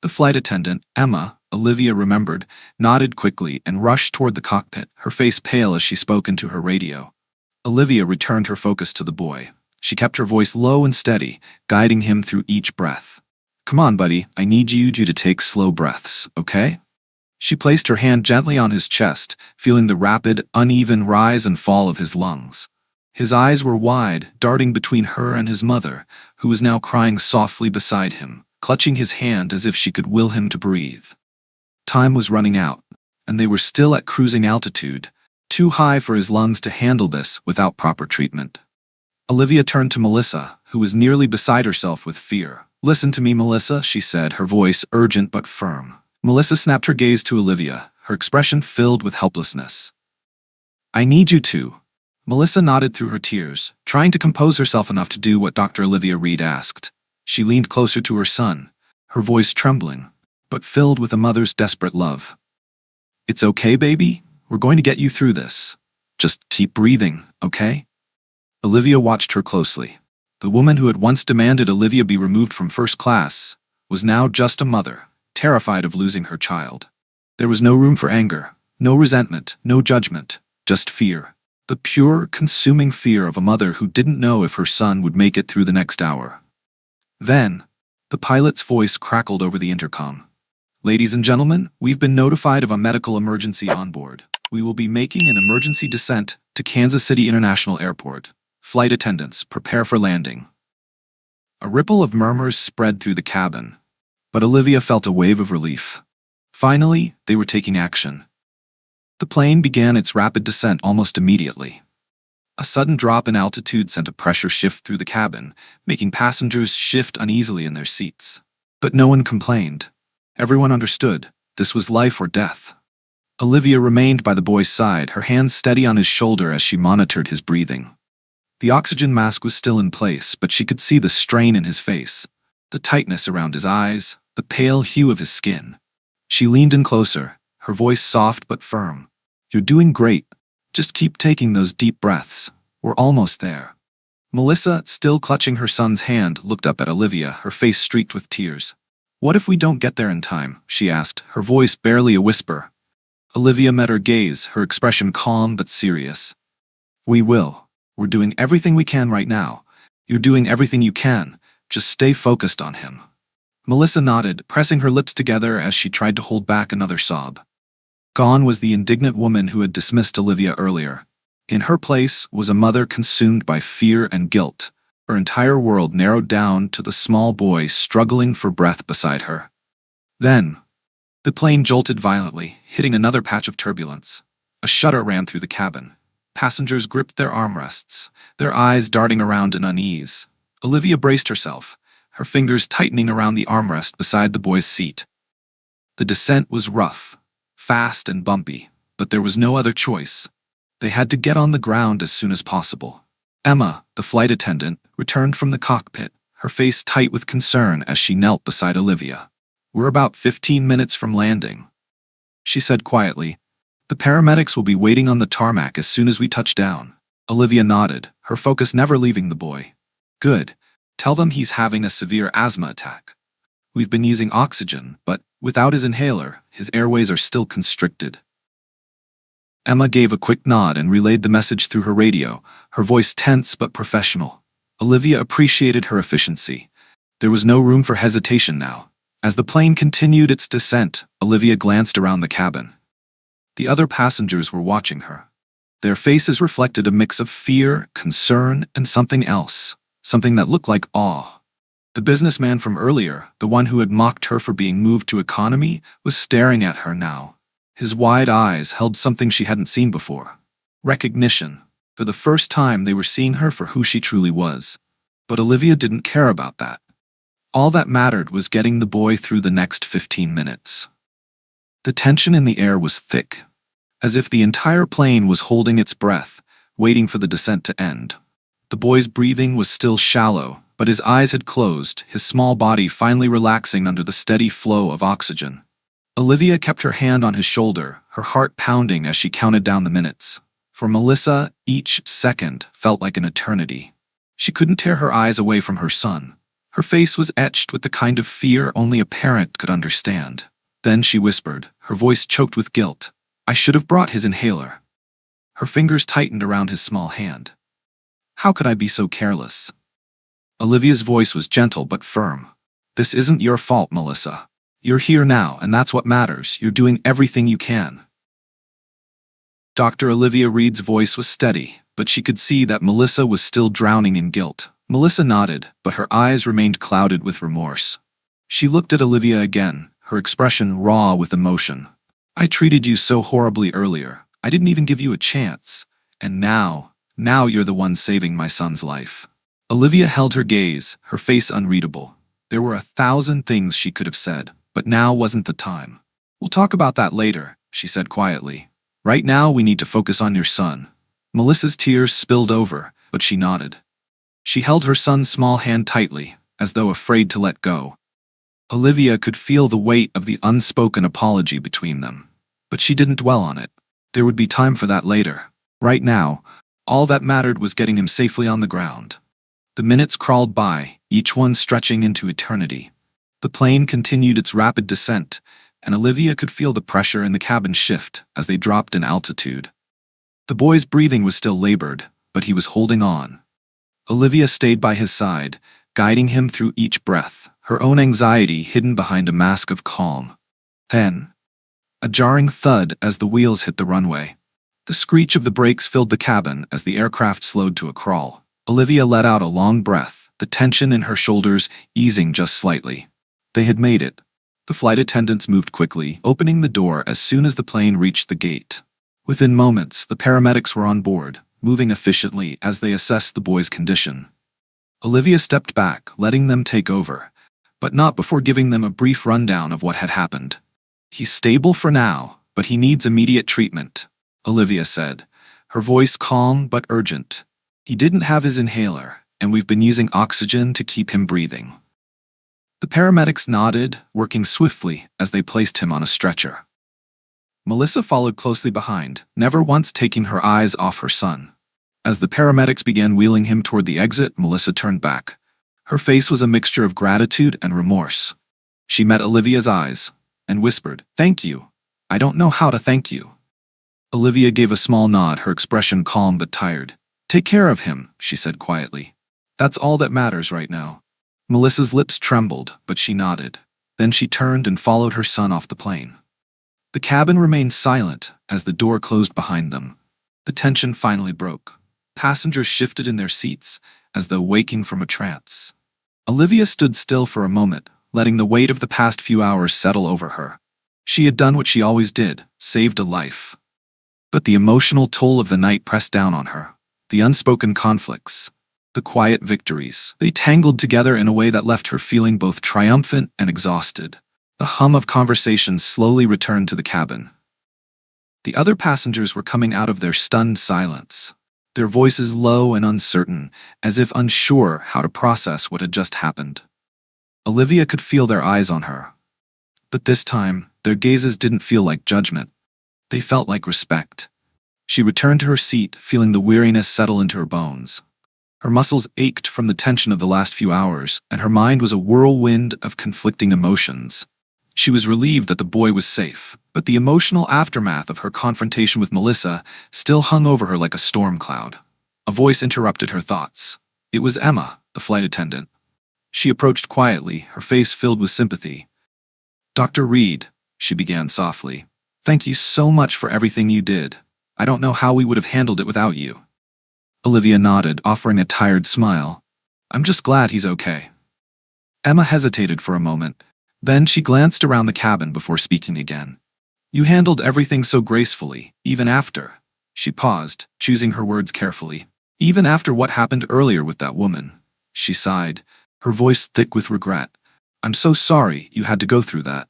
The flight attendant, Emma, Olivia remembered, nodded quickly and rushed toward the cockpit, her face pale as she spoke into her radio. Olivia returned her focus to the boy. She kept her voice low and steady, guiding him through each breath. Come on, buddy, I need you to take slow breaths, okay? She placed her hand gently on his chest, feeling the rapid, uneven rise and fall of his lungs. His eyes were wide, darting between her and his mother, who was now crying softly beside him, clutching his hand as if she could will him to breathe. Time was running out, and they were still at cruising altitude, too high for his lungs to handle this without proper treatment. Olivia turned to Melissa, who was nearly beside herself with fear. Listen to me, Melissa, she said, her voice urgent but firm. Melissa snapped her gaze to Olivia, her expression filled with helplessness. I need you to. Melissa nodded through her tears, trying to compose herself enough to do what Dr. Olivia Reed asked. She leaned closer to her son, her voice trembling, but filled with a mother's desperate love. It's okay, baby. We're going to get you through this. Just keep breathing, okay? Olivia watched her closely. The woman who had once demanded Olivia be removed from first class was now just a mother, terrified of losing her child. There was no room for anger, no resentment, no judgment, just fear. The pure, consuming fear of a mother who didn't know if her son would make it through the next hour. Then, the pilot's voice crackled over the intercom. Ladies and gentlemen, we've been notified of a medical emergency on board. We will be making an emergency descent to Kansas City International Airport. Flight attendants, prepare for landing. A ripple of murmurs spread through the cabin, but Olivia felt a wave of relief. Finally, they were taking action. The plane began its rapid descent almost immediately. A sudden drop in altitude sent a pressure shift through the cabin, making passengers shift uneasily in their seats. But no one complained. Everyone understood. This was life or death. Olivia remained by the boy's side, her hands steady on his shoulder as she monitored his breathing. The oxygen mask was still in place, but she could see the strain in his face, the tightness around his eyes, the pale hue of his skin. She leaned in closer, her voice soft but firm. You're doing great. Just keep taking those deep breaths. We're almost there. Melissa, still clutching her son's hand, looked up at Olivia, her face streaked with tears. What if we don't get there in time? She asked, her voice barely a whisper. Olivia met her gaze, her expression calm but serious. We will. We're doing everything we can right now. You're doing everything you can. Just stay focused on him. Melissa nodded, pressing her lips together as she tried to hold back another sob. Gone was the indignant woman who had dismissed Olivia earlier. In her place was a mother consumed by fear and guilt, her entire world narrowed down to the small boy struggling for breath beside her. Then, the plane jolted violently, hitting another patch of turbulence. A shudder ran through the cabin. Passengers gripped their armrests, their eyes darting around in unease. Olivia braced herself, her fingers tightening around the armrest beside the boy's seat. The descent was rough, fast and bumpy, but there was no other choice. They had to get on the ground as soon as possible. Emma, the flight attendant, returned from the cockpit, her face tight with concern as she knelt beside Olivia. "We're about 15 minutes from landing," she said quietly. "The paramedics will be waiting on the tarmac as soon as we touch down." Olivia nodded, her focus never leaving the boy. "Good. Tell them he's having a severe asthma attack. We've been using oxygen, but without his inhaler, his airways are still constricted." Emma gave a quick nod and relayed the message through her radio, her voice tense but professional. Olivia appreciated her efficiency. There was no room for hesitation now. As the plane continued its descent, Olivia glanced around the cabin. The other passengers were watching her. Their faces reflected a mix of fear, concern, and something else, something that looked like awe. The businessman from earlier, the one who had mocked her for being moved to economy, was staring at her now. His wide eyes held something she hadn't seen before. Recognition. For the first time, they were seeing her for who she truly was. But Olivia didn't care about that. All that mattered was getting the boy through the next 15 minutes. The tension in the air was thick, as if the entire plane was holding its breath, waiting for the descent to end. The boy's breathing was still shallow, but his eyes had closed, his small body finally relaxing under the steady flow of oxygen. Olivia kept her hand on his shoulder, her heart pounding as she counted down the minutes. For Melissa, each second felt like an eternity. She couldn't tear her eyes away from her son. Her face was etched with the kind of fear only a parent could understand. Then she whispered, her voice choked with guilt, "I should have brought his inhaler." Her fingers tightened around his small hand. "How could I be so careless?" Olivia's voice was gentle but firm. "This isn't your fault, Melissa. You're here now, and that's what matters. You're doing everything you can." Dr. Olivia Reed's voice was steady, but she could see that Melissa was still drowning in guilt. Melissa nodded, but her eyes remained clouded with remorse. She looked at Olivia again, her expression raw with emotion. "I treated you so horribly earlier. I didn't even give you a chance. And now you're the one saving my son's life." Olivia held her gaze, her face unreadable. There were 1,000 things she could have said, but now wasn't the time. "We'll talk about that later," she said quietly. "Right now we need to focus on your son." Melissa's tears spilled over, but she nodded. She held her son's small hand tightly, as though afraid to let go. Olivia could feel the weight of the unspoken apology between them, but she didn't dwell on it. There would be time for that later. Right now, all that mattered was getting him safely on the ground. The minutes crawled by, each one stretching into eternity. The plane continued its rapid descent, and Olivia could feel the pressure in the cabin shift as they dropped in altitude. The boy's breathing was still labored, but he was holding on. Olivia stayed by his side, guiding him through each breath, her own anxiety hidden behind a mask of calm. Then, a jarring thud as the wheels hit the runway. The screech of the brakes filled the cabin as the aircraft slowed to a crawl. Olivia let out a long breath, the tension in her shoulders easing just slightly. They had made it. The flight attendants moved quickly, opening the door as soon as the plane reached the gate. Within moments, the paramedics were on board, moving efficiently as they assessed the boy's condition. Olivia stepped back, letting them take over, but not before giving them a brief rundown of what had happened. "He's stable for now, but he needs immediate treatment," Olivia said, her voice calm but urgent. "He didn't have his inhaler, and we've been using oxygen to keep him breathing." The paramedics nodded, working swiftly as they placed him on a stretcher. Melissa followed closely behind, never once taking her eyes off her son. As the paramedics began wheeling him toward the exit, Melissa turned back. Her face was a mixture of gratitude and remorse. She met Olivia's eyes and whispered, "Thank you. I don't know how to thank you." Olivia gave a small nod, her expression calm but tired. "Take care of him," she said quietly. "That's all that matters right now." Melissa's lips trembled, but she nodded. Then she turned and followed her son off the plane. The cabin remained silent as the door closed behind them. The tension finally broke. Passengers shifted in their seats, as though waking from a trance. Olivia stood still for a moment, letting the weight of the past few hours settle over her. She had done what she always did, saved a life. But the emotional toll of the night pressed down on her. The unspoken conflicts, the quiet victories, they tangled together in a way that left her feeling both triumphant and exhausted. The hum of conversations slowly returned to the cabin. The other passengers were coming out of their stunned silence, their voices low and uncertain, as if unsure how to process what had just happened. Olivia could feel their eyes on her. But this time, their gazes didn't feel like judgment. They felt like respect. She returned to her seat, feeling the weariness settle into her bones. Her muscles ached from the tension of the last few hours, and her mind was a whirlwind of conflicting emotions. She was relieved that the boy was safe, but the emotional aftermath of her confrontation with Melissa still hung over her like a storm cloud. A voice interrupted her thoughts. It was Emma, the flight attendant. She approached quietly, her face filled with sympathy. "Dr. Reed," she began softly, "thank you so much for everything you did. I don't know how we would have handled it without you." Olivia nodded, offering a tired smile. "I'm just glad he's okay." Emma hesitated for a moment. Then she glanced around the cabin before speaking again. "You handled everything so gracefully, even after." She paused, choosing her words carefully. "Even after what happened earlier with that woman." She sighed, her voice thick with regret. "I'm so sorry you had to go through that."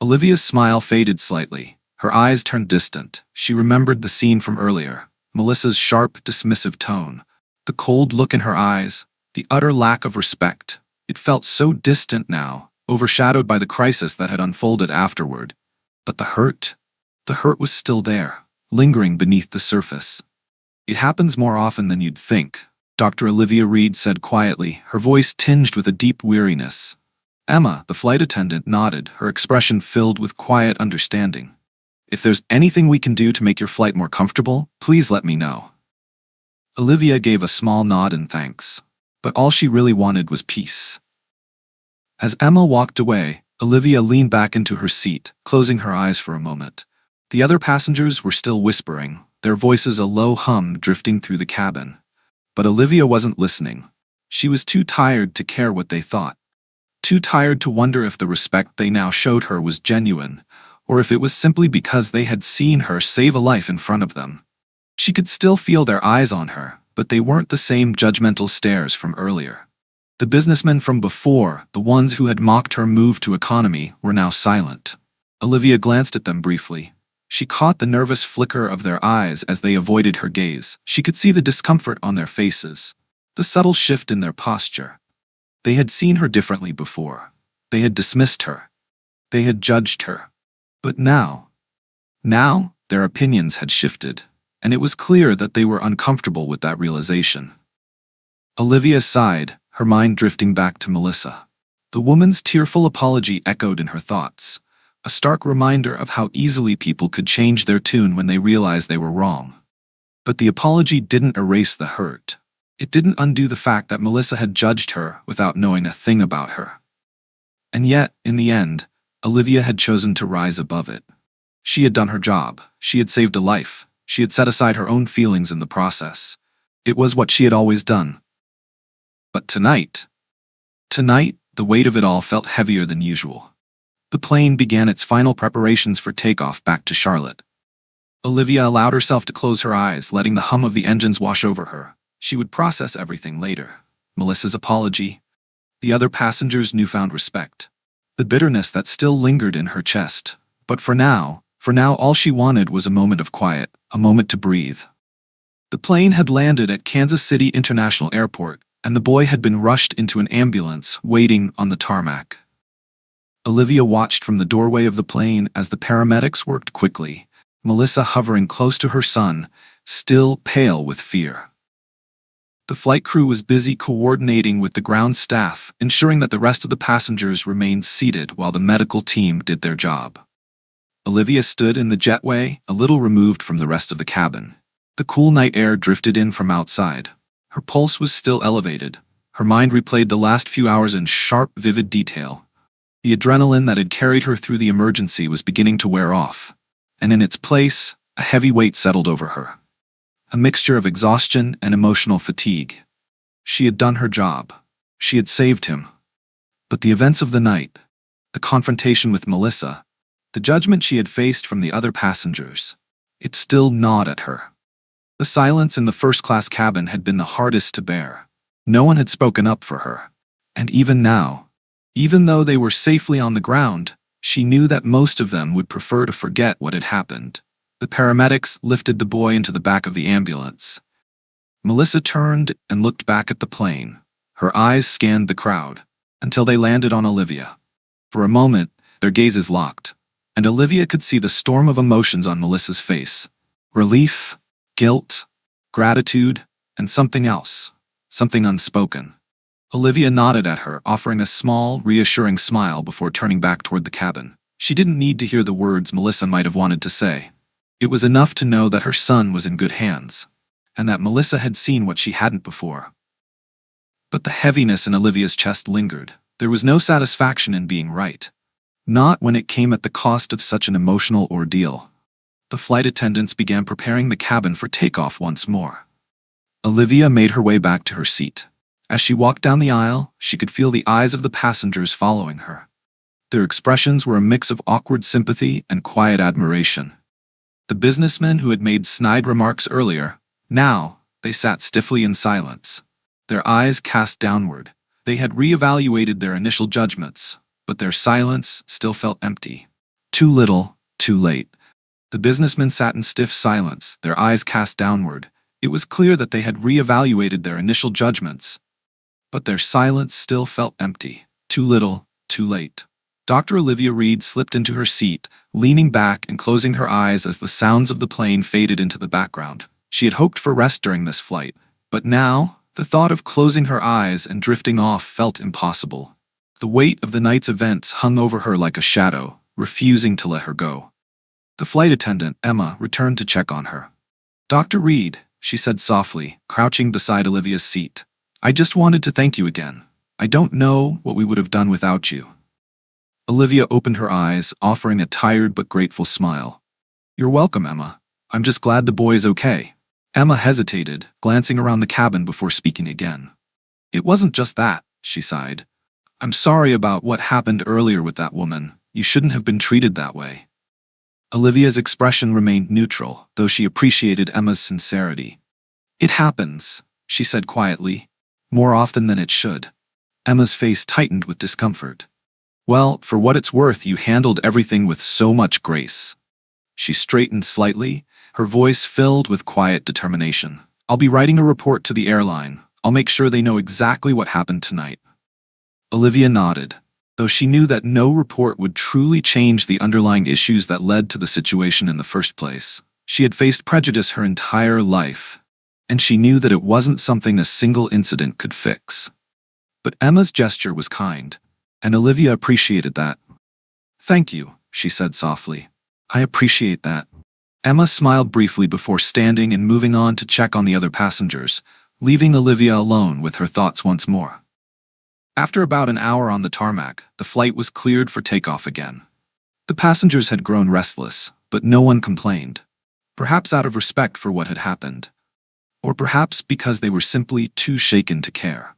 Olivia's smile faded slightly. Her eyes turned distant. She remembered the scene from earlier. Melissa's sharp, dismissive tone. The cold look in her eyes. The utter lack of respect. It felt so distant now, overshadowed by the crisis that had unfolded afterward. But the hurt was still there, lingering beneath the surface. "It happens more often than you'd think," Dr. Olivia Reed said quietly, her voice tinged with a deep weariness. Emma, the flight attendant, nodded, her expression filled with quiet understanding. "If there's anything we can do to make your flight more comfortable, please let me know." Olivia gave a small nod in thanks, but all she really wanted was peace. As Emma walked away, Olivia leaned back into her seat, closing her eyes for a moment. The other passengers were still whispering, their voices a low hum drifting through the cabin. But Olivia wasn't listening. She was too tired to care what they thought. Too tired to wonder if the respect they now showed her was genuine, or if it was simply because they had seen her save a life in front of them. She could still feel their eyes on her, but they weren't the same judgmental stares from earlier. The businessmen from before, the ones who had mocked her move to economy, were now silent. Olivia glanced at them briefly. She caught the nervous flicker of their eyes as they avoided her gaze. She could see the discomfort on their faces, the subtle shift in their posture. They had seen her differently before. They had dismissed her. They had judged her. But now, their opinions had shifted, and it was clear that they were uncomfortable with that realization. Olivia sighed, her mind drifting back to Melissa. The woman's tearful apology echoed in her thoughts, a stark reminder of how easily people could change their tune when they realized they were wrong. But the apology didn't erase the hurt. It didn't undo the fact that Melissa had judged her without knowing a thing about her. And yet, in the end, Olivia had chosen to rise above it. She had done her job. She had saved a life. She had set aside her own feelings in the process. It was what she had always done. But tonight, the weight of it all felt heavier than usual. The plane began its final preparations for takeoff back to Charlotte. Olivia allowed herself to close her eyes, letting the hum of the engines wash over her. She would process everything later. Melissa's apology, the other passengers' newfound respect, the bitterness that still lingered in her chest. But for now, all she wanted was a moment of quiet, a moment to breathe. The plane had landed at Kansas City International Airport, and the boy had been rushed into an ambulance waiting on the tarmac. Olivia watched from the doorway of the plane as the paramedics worked quickly, Melissa hovering close to her son, still pale with fear. The flight crew was busy coordinating with the ground staff, ensuring that the rest of the passengers remained seated while the medical team did their job. Olivia stood in the jetway, a little removed from the rest of the cabin. The cool night air drifted in from outside. Her pulse was still elevated. Her mind replayed the last few hours in sharp, vivid detail. The adrenaline that had carried her through the emergency was beginning to wear off, and in its place, a heavy weight settled over her. a mixture of exhaustion and emotional fatigue. She had done her job. She had saved him. But the events of the night, the confrontation with Melissa, the judgment she had faced from the other passengers, it still gnawed at her. The silence in the first-class cabin had been the hardest to bear. No one had spoken up for her. And even now, even though they were safely on the ground, she knew that most of them would prefer to forget what had happened. The paramedics lifted the boy into the back of the ambulance. Melissa turned and looked back at the plane. Her eyes scanned the crowd, until they landed on Olivia. For a moment, their gazes locked, and Olivia could see the storm of emotions on Melissa's face. Relief, guilt, gratitude, and something else, something unspoken. Olivia nodded at her, offering a small, reassuring smile before turning back toward the cabin. She didn't need to hear the words Melissa might have wanted to say. It was enough to know that her son was in good hands, and that Melissa had seen what she hadn't before. But the heaviness in Olivia's chest lingered. There was no satisfaction in being right. Not when it came at the cost of such an emotional ordeal. The flight attendants began preparing the cabin for takeoff once more. Olivia made her way back to her seat. As she walked down the aisle, she could feel the eyes of the passengers following her. Their expressions were a mix of awkward sympathy and quiet admiration. The businessmen who had made snide remarks earlier, now, they sat stiffly in silence. Their eyes cast downward. They had reevaluated their initial judgments, but their silence still felt empty. Too little, too late. The businessmen sat in stiff silence, their eyes cast downward. It was clear that they had reevaluated their initial judgments, but their silence still felt empty. Too little, too late. Dr. Olivia Reed slipped into her seat, leaning back and closing her eyes as the sounds of the plane faded into the background. She had hoped for rest during this flight, but now, the thought of closing her eyes and drifting off felt impossible. The weight of the night's events hung over her like a shadow, refusing to let her go. The flight attendant, Emma, returned to check on her. "Dr. Reed," she said softly, crouching beside Olivia's seat. "I just wanted to thank you again. I don't know what we would have done without you." Olivia opened her eyes, offering a tired but grateful smile. "You're welcome, Emma. I'm just glad the boy is okay." Emma hesitated, glancing around the cabin before speaking again. "It wasn't just that," she sighed. "I'm sorry about what happened earlier with that woman. You shouldn't have been treated that way." Olivia's expression remained neutral, though she appreciated Emma's sincerity. "It happens," she said quietly, "more often than it should." Emma's face tightened with discomfort. "Well, for what it's worth, you handled everything with so much grace." She straightened slightly, her voice filled with quiet determination. "I'll be writing a report to the airline. I'll make sure they know exactly what happened tonight." Olivia nodded, though she knew that no report would truly change the underlying issues that led to the situation in the first place. She had faced prejudice her entire life, and she knew that it wasn't something a single incident could fix. But Emma's gesture was kind, and Olivia appreciated that. "Thank you," she said softly. "I appreciate that." Emma smiled briefly before standing and moving on to check on the other passengers, leaving Olivia alone with her thoughts once more. After about an hour on the tarmac, the flight was cleared for takeoff again. The passengers had grown restless, but no one complained. Perhaps out of respect for what had happened, or perhaps because they were simply too shaken to care.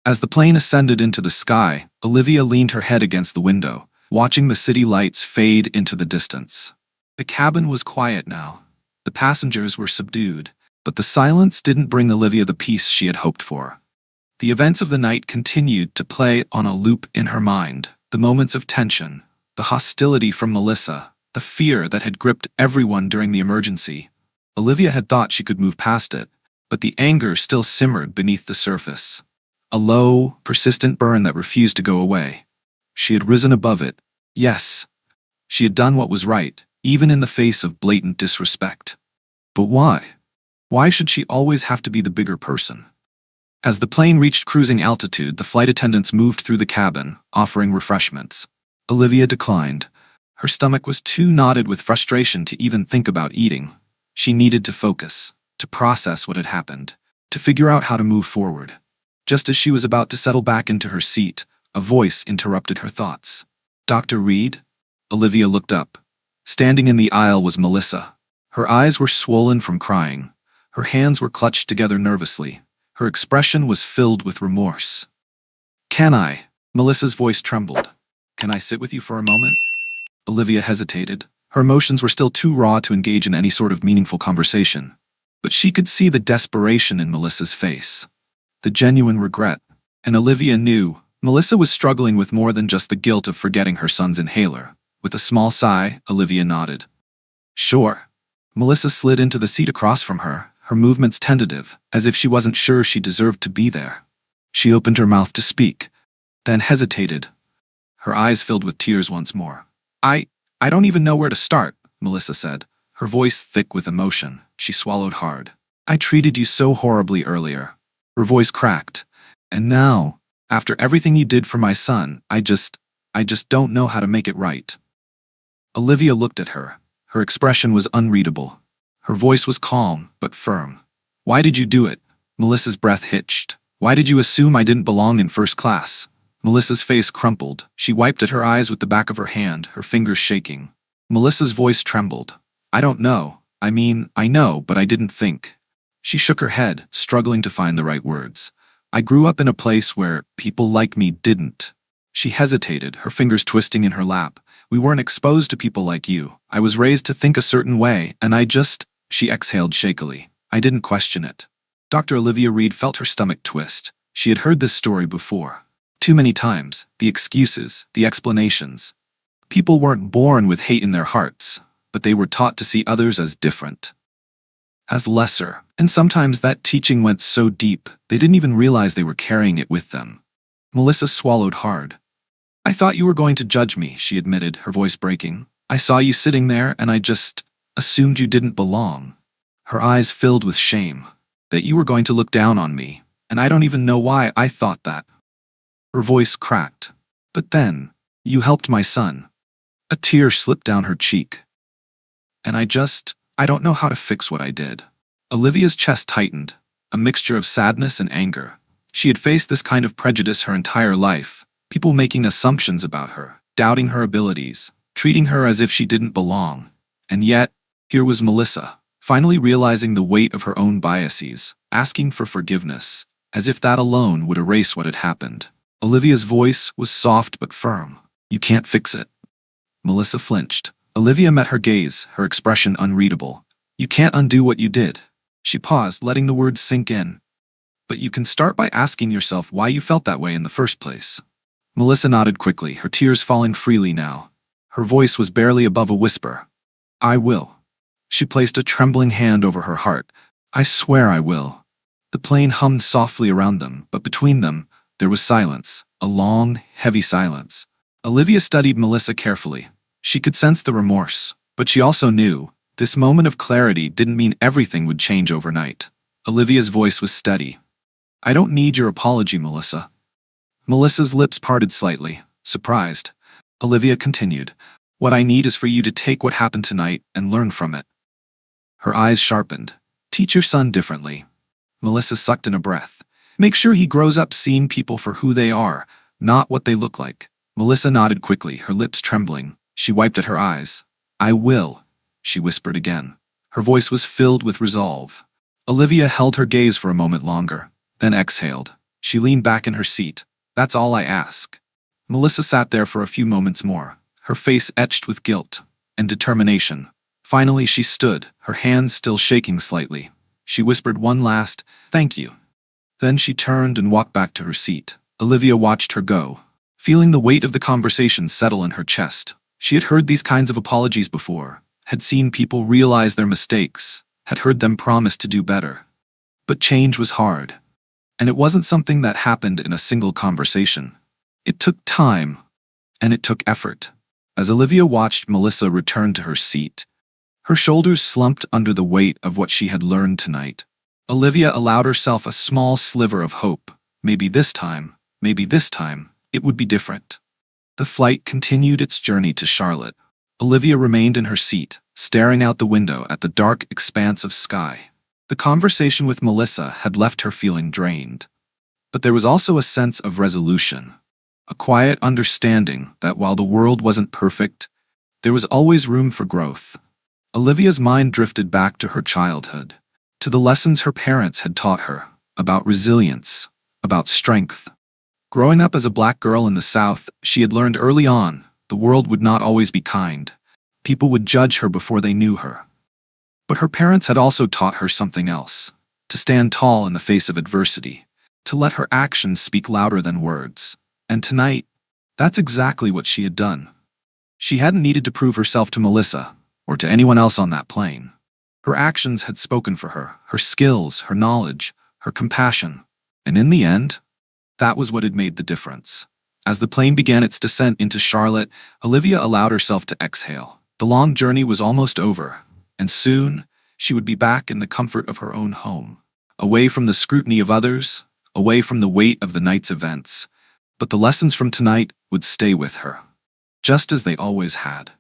As the plane ascended into the sky, Olivia leaned her head against the window, watching the city lights fade into the distance. The cabin was quiet now. The passengers were subdued, but the silence didn't bring Olivia the peace she had hoped for. The events of the night continued to play on a loop in her mind. The moments of tension, the hostility from Melissa, the fear that had gripped everyone during the emergency. Olivia had thought she could move past it, but the anger still simmered beneath the surface. A low, persistent burn that refused to go away. She had risen above it. Yes, she had done what was right, even in the face of blatant disrespect. But why? Why should she always have to be the bigger person? As the plane reached cruising altitude, the flight attendants moved through the cabin, offering refreshments. Olivia declined. Her stomach was too knotted with frustration to even think about eating. She needed to focus, to process what had happened, to figure out how to move forward. Just as she was about to settle back into her seat, a voice interrupted her thoughts. "Dr. Reed?" Olivia looked up. Standing in the aisle was Melissa. Her eyes were swollen from crying, Her hands were clutched together nervously. Her expression was filled with remorse. "Can I?" Melissa's voice trembled. "Can I sit with you for a moment?" Olivia hesitated. Her emotions were still too raw to engage in any sort of meaningful conversation. But she could see the desperation in Melissa's face, the genuine regret, and Olivia knew Melissa was struggling with more than just the guilt of forgetting her son's inhaler. With a small sigh, Olivia nodded. "Sure." Melissa slid into the seat across from her, her movements tentative, as if she wasn't sure she deserved to be there. She opened her mouth to speak, then hesitated. Her eyes filled with tears once more. I don't even know where to start," Melissa said, her voice thick with emotion. She swallowed hard. "I treated you so horribly earlier." Her voice cracked. "And now, after everything you did for my son, I just don't know how to make it right." Olivia looked at her. Her expression was unreadable. Her voice was calm, but firm. "Why did you do it?" Melissa's breath hitched. "Why did you assume I didn't belong in first class?" Melissa's face crumpled. She wiped at her eyes with the back of her hand, her fingers shaking. Melissa's voice trembled. "I don't know. I mean, I know, but I didn't think." She shook her head, struggling to find the right words. "I grew up in a place where people like me didn't." She hesitated, her fingers twisting in her lap. "We weren't exposed to people like you. I was raised to think a certain way, and She exhaled shakily. "I didn't question it." Dr. Olivia Reed felt her stomach twist. She had heard this story before. Too many times, the excuses, the explanations. People weren't born with hate in their hearts, but they were taught to see others as different, as lesser, and sometimes that teaching went so deep, they didn't even realize they were carrying it with them. Melissa swallowed hard. "I thought you were going to judge me," she admitted, her voice breaking. "I saw you sitting there and I just assumed you didn't belong." Her eyes filled with shame. "That you were going to look down on me, and I don't even know why I thought that." Her voice cracked. "But then, you helped my son." A tear slipped down her cheek. "And I don't know how to fix what I did." Olivia's chest tightened, a mixture of sadness and anger. She had faced this kind of prejudice her entire life, people making assumptions about her, doubting her abilities, treating her as if she didn't belong. And yet, here was Melissa, finally realizing the weight of her own biases, asking for forgiveness, as if that alone would erase what had happened. Olivia's voice was soft but firm. "You can't fix it." Melissa flinched. Olivia met her gaze, her expression unreadable. "You can't undo what you did." She paused, letting the words sink in. "But you can start by asking yourself why you felt that way in the first place." Melissa nodded quickly, her tears falling freely now. Her voice was barely above a whisper. "I will." She placed a trembling hand over her heart. "I swear I will." The plane hummed softly around them, but between them, there was silence, a long, heavy silence. Olivia studied Melissa carefully. She could sense the remorse, but she also knew this moment of clarity didn't mean everything would change overnight. Olivia's voice was steady. "I don't need your apology, Melissa." Melissa's lips parted slightly, surprised. Olivia continued, "What I need is for you to take what happened tonight and learn from it." Her eyes sharpened. "Teach your son differently." Melissa sucked in a breath. "Make sure he grows up seeing people for who they are, not what they look like." Melissa nodded quickly, her lips trembling. She wiped at her eyes. "I will," she whispered again. Her voice was filled with resolve. Olivia held her gaze for a moment longer, then exhaled. She leaned back in her seat. "That's all I ask." Melissa sat there for a few moments more, her face etched with guilt and determination. Finally she stood, her hands still shaking slightly. She whispered one last, "Thank you." Then she turned and walked back to her seat. Olivia watched her go, feeling the weight of the conversation settle in her chest. She had heard these kinds of apologies before, had seen people realize their mistakes, had heard them promise to do better. But change was hard. And it wasn't something that happened in a single conversation. It took time, and it took effort. As Olivia watched Melissa return to her seat, her shoulders slumped under the weight of what she had learned tonight. Olivia allowed herself a small sliver of hope. Maybe this time, it would be different. The flight continued its journey to Charlotte. Olivia remained in her seat, staring out the window at the dark expanse of sky. The conversation with Melissa had left her feeling drained. But there was also a sense of resolution, a quiet understanding that while the world wasn't perfect, there was always room for growth. Olivia's mind drifted back to her childhood, to the lessons her parents had taught her about resilience, about strength. Growing up as a black girl in the South, she had learned early on the world would not always be kind. People would judge her before they knew her. But her parents had also taught her something else: to stand tall in the face of adversity, to let her actions speak louder than words. And tonight, that's exactly what she had done. She hadn't needed to prove herself to Melissa, or to anyone else on that plane. Her actions had spoken for her, her skills, her knowledge, her compassion. And in the end, that was what had made the difference. As the plane began its descent into Charlotte, Olivia allowed herself to exhale. The long journey was almost over, and soon she would be back in the comfort of her own home, away from the scrutiny of others, away from the weight of the night's events. But the lessons from tonight would stay with her, just as they always had.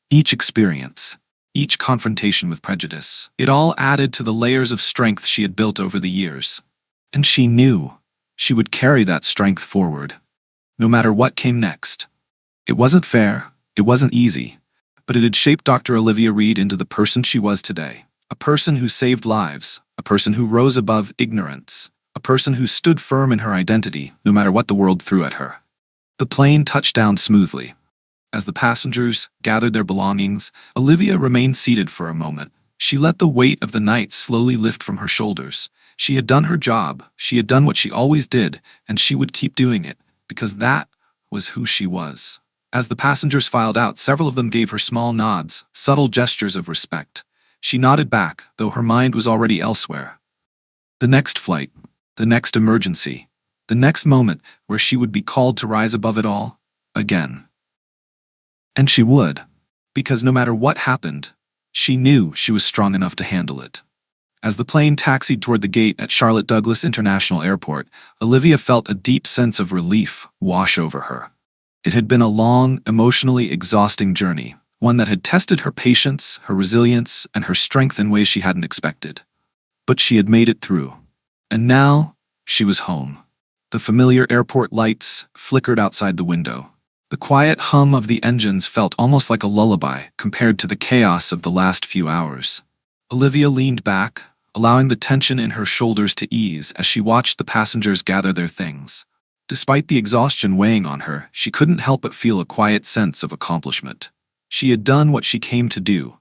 Each experience, each confrontation with prejudice, it all added to the layers of strength she had built over the years. And she knew she would carry that strength forward, no matter what came next. It wasn't fair, it wasn't easy, but it had shaped Dr. Olivia Reed into the person she was today. A person who saved lives, a person who rose above ignorance, a person who stood firm in her identity, no matter what the world threw at her. The plane touched down smoothly. As the passengers gathered their belongings, Olivia remained seated for a moment. She let the weight of the night slowly lift from her shoulders. She had done her job, she had done what she always did, and she would keep doing it, because that was who she was. As the passengers filed out, several of them gave her small nods, subtle gestures of respect. She nodded back, though her mind was already elsewhere. The next flight, the next emergency, the next moment where she would be called to rise above it all, again. And she would, because no matter what happened, she knew she was strong enough to handle it. As the plane taxied toward the gate at Charlotte Douglas International Airport, Olivia felt a deep sense of relief wash over her. It had been a long, emotionally exhausting journey, one that had tested her patience, her resilience, and her strength in ways she hadn't expected. But she had made it through. And now, she was home. The familiar airport lights flickered outside the window. The quiet hum of the engines felt almost like a lullaby compared to the chaos of the last few hours. Olivia leaned back, allowing the tension in her shoulders to ease as she watched the passengers gather their things. Despite the exhaustion weighing on her, she couldn't help but feel a quiet sense of accomplishment. She had done what she came to do,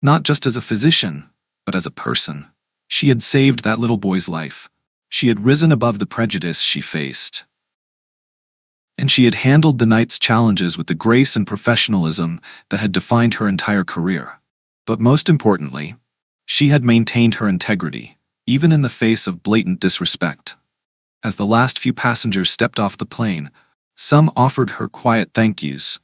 not just as a physician, but as a person. She had saved that little boy's life. She had risen above the prejudice she faced. And she had handled the night's challenges with the grace and professionalism that had defined her entire career. But most importantly, she had maintained her integrity, even in the face of blatant disrespect. As the last few passengers stepped off the plane, some offered her quiet thank yous.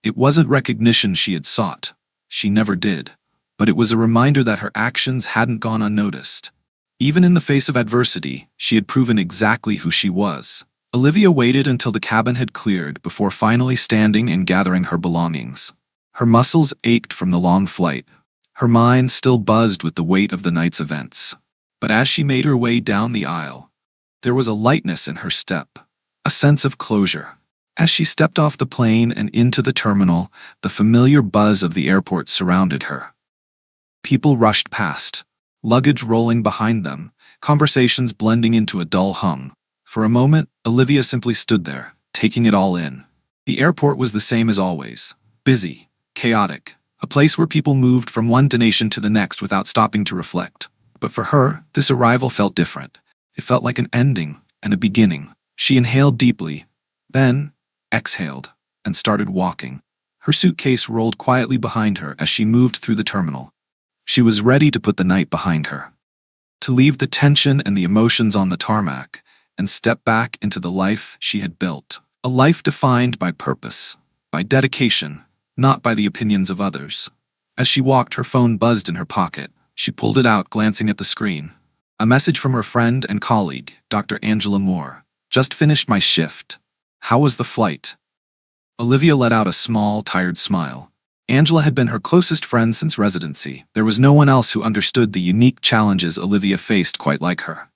It wasn't recognition she had sought. She never did. But it was a reminder that her actions hadn't gone unnoticed. Even in the face of adversity, she had proven exactly who she was. Olivia waited until the cabin had cleared before finally standing and gathering her belongings. Her muscles ached from the long flight. Her mind still buzzed with the weight of the night's events. But as she made her way down the aisle, there was a lightness in her step, a sense of closure. As she stepped off the plane and into the terminal, the familiar buzz of the airport surrounded her. People rushed past, luggage rolling behind them, conversations blending into a dull hum. For a moment, Olivia simply stood there, taking it all in. The airport was the same as always, busy, chaotic, a place where people moved from one destination to the next without stopping to reflect. But for her, this arrival felt different. It felt like an ending and a beginning. She inhaled deeply, then exhaled, and started walking. Her suitcase rolled quietly behind her as she moved through the terminal. She was ready to put the night behind her, to leave the tension and the emotions on the tarmac, and step back into the life she had built. A life defined by purpose, by dedication, not by the opinions of others. As she walked, her phone buzzed in her pocket. She pulled it out, glancing at the screen. A message from her friend and colleague, Dr. Angela Moore. Just finished my shift. How was the flight? Olivia let out a small, tired smile. Angela had been her closest friend since residency. There was no one else who understood the unique challenges Olivia faced quite like her.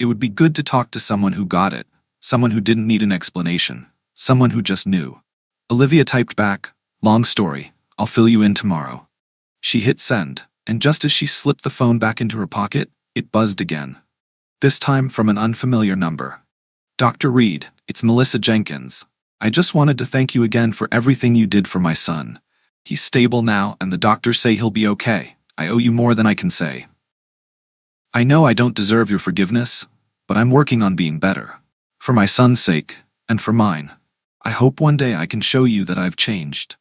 It would be good to talk to someone who got it, someone who didn't need an explanation, someone who just knew. Olivia typed back, "Long story, I'll fill you in tomorrow." She hit send, and just as she slipped the phone back into her pocket, it buzzed again. This time from an unfamiliar number. "Dr. Reed, it's Melissa Jenkins. I just wanted to thank you again for everything you did for my son. He's stable now, and the doctors say he'll be okay. I owe you more than I can say. I know I don't deserve your forgiveness, but I'm working on being better. For my son's sake, and for mine. I hope one day I can show you that I've changed."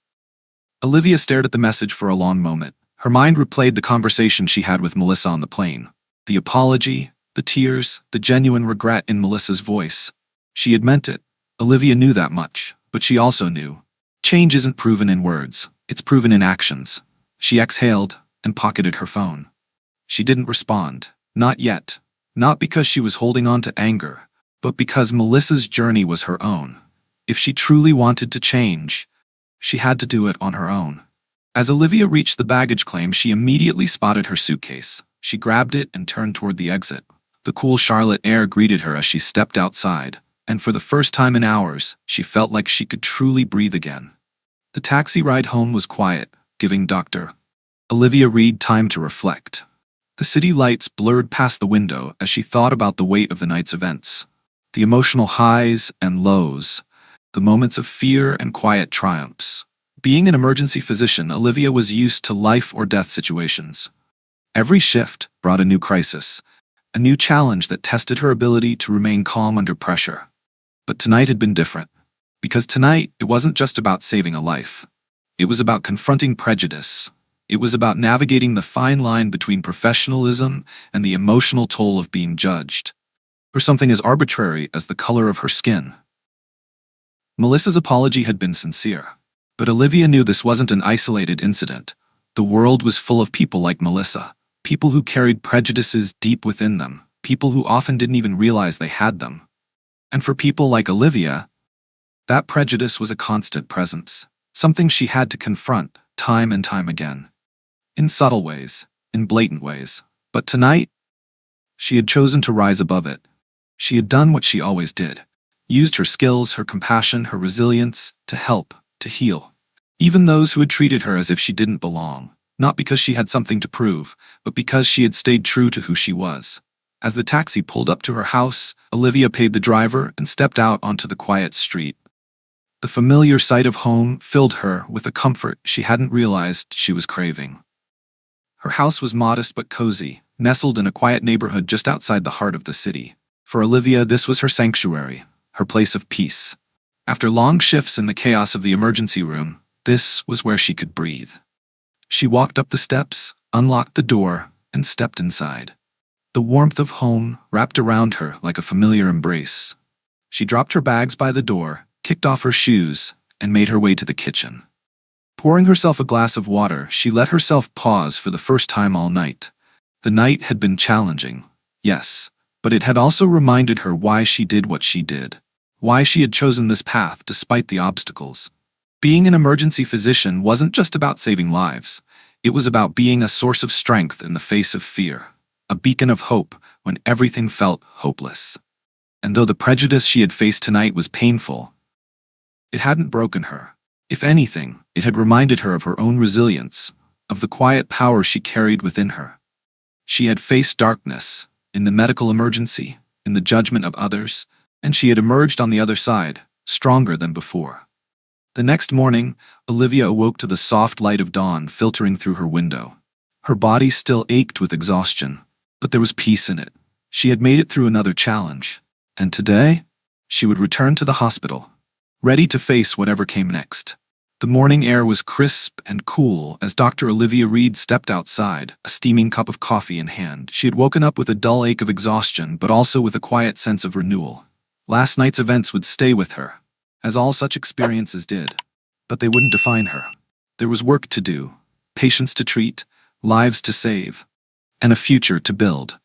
Olivia stared at the message for a long moment. Her mind replayed the conversation she had with Melissa on the plane. The apology, the tears, the genuine regret in Melissa's voice. She had meant it. Olivia knew that much, but she also knew. Change isn't proven in words, it's proven in actions. She exhaled and pocketed her phone. She didn't respond. Not yet. Not because she was holding on to anger, but because Melissa's journey was her own. If she truly wanted to change, she had to do it on her own. As Olivia reached the baggage claim, she immediately spotted her suitcase. She grabbed it and turned toward the exit. The cool Charlotte air greeted her as she stepped outside, and for the first time in hours, she felt like she could truly breathe again. The taxi ride home was quiet, giving Dr. Olivia Reed time to reflect. The city lights blurred past the window as she thought about the weight of the night's events. The emotional highs and lows, the moments of fear and quiet triumphs. Being an emergency physician, Olivia was used to life or death situations. Every shift brought a new crisis, a new challenge that tested her ability to remain calm under pressure. But tonight had been different, because tonight it wasn't just about saving a life. It was about confronting prejudice. It was about navigating the fine line between professionalism and the emotional toll of being judged, for something as arbitrary as the color of her skin. Melissa's apology had been sincere, but Olivia knew this wasn't an isolated incident. The world was full of people like Melissa, people who carried prejudices deep within them, people who often didn't even realize they had them. And for people like Olivia, that prejudice was a constant presence, something she had to confront time and time again. In subtle ways, in blatant ways. But tonight, she had chosen to rise above it. She had done what she always did, used her skills, her compassion, her resilience to help, to heal. Even those who had treated her as if she didn't belong, not because she had something to prove, but because she had stayed true to who she was. As the taxi pulled up to her house, Olivia paid the driver and stepped out onto the quiet street. The familiar sight of home filled her with a comfort she hadn't realized she was craving. Her house was modest but cozy, nestled in a quiet neighborhood just outside the heart of the city. For Olivia, this was her sanctuary, her place of peace. After long shifts in the chaos of the emergency room, this was where she could breathe. She walked up the steps, unlocked the door, and stepped inside. The warmth of home wrapped around her like a familiar embrace. She dropped her bags by the door, kicked off her shoes, and made her way to the kitchen. Pouring herself a glass of water, she let herself pause for the first time all night. The night had been challenging, yes, but it had also reminded her why she did what she did, why she had chosen this path despite the obstacles. Being an emergency physician wasn't just about saving lives. It was about being a source of strength in the face of fear, a beacon of hope when everything felt hopeless. And though the prejudice she had faced tonight was painful, it hadn't broken her. If anything, it had reminded her of her own resilience, of the quiet power she carried within her. She had faced darkness, in the medical emergency, in the judgment of others, and she had emerged on the other side, stronger than before. The next morning, Olivia awoke to the soft light of dawn filtering through her window. Her body still ached with exhaustion, but there was peace in it. She had made it through another challenge, and today, she would return to the hospital, ready to face whatever came next. The morning air was crisp and cool as Dr. Olivia Reed stepped outside, a steaming cup of coffee in hand. She had woken up with a dull ache of exhaustion, but also with a quiet sense of renewal. Last night's events would stay with her, as all such experiences did, but they wouldn't define her. There was work to do, patients to treat, lives to save, and a future to build.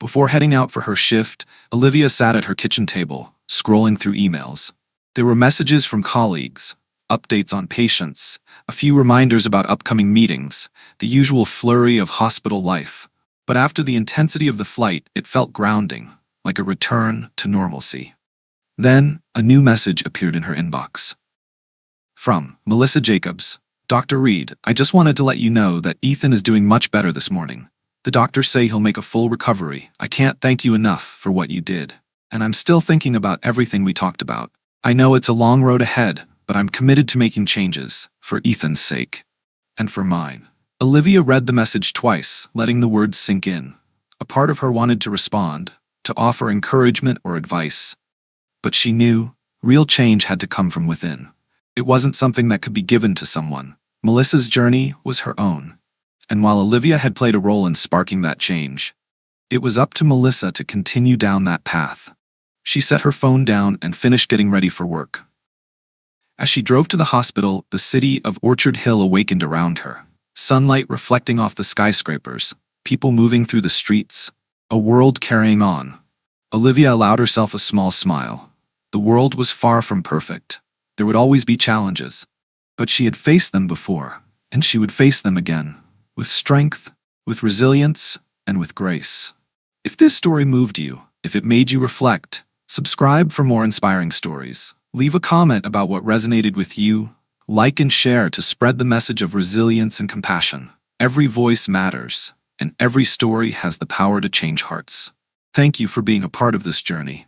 Before heading out for her shift, Olivia sat at her kitchen table, scrolling through emails. There were messages from colleagues, updates on patients, a few reminders about upcoming meetings, the usual flurry of hospital life. But after the intensity of the flight, it felt grounding, like a return to normalcy. Then, a new message appeared in her inbox. From Melissa Jacobs, Dr. Reed, I just wanted to let you know that Ethan is doing much better this morning. The doctors say he'll make a full recovery. I can't thank you enough for what you did. And I'm still thinking about everything we talked about. I know it's a long road ahead, but I'm committed to making changes, for Ethan's sake. And for mine. Olivia read the message twice, letting the words sink in. A part of her wanted to respond, to offer encouragement or advice. But she knew, real change had to come from within. It wasn't something that could be given to someone. Melissa's journey was her own. And while Olivia had played a role in sparking that change, it was up to Melissa to continue down that path. She set her phone down and finished getting ready for work. As she drove to the hospital, the city of Orchard Hill awakened around her. Sunlight reflecting off the skyscrapers, people moving through the streets, a world carrying on. Olivia allowed herself a small smile. The world was far from perfect. There would always be challenges. But she had faced them before, and she would face them again. With strength, with resilience, and with grace. If this story moved you, if it made you reflect, subscribe for more inspiring stories. Leave a comment about what resonated with you. Like and share to spread the message of resilience and compassion. Every voice matters, and every story has the power to change hearts. Thank you for being a part of this journey.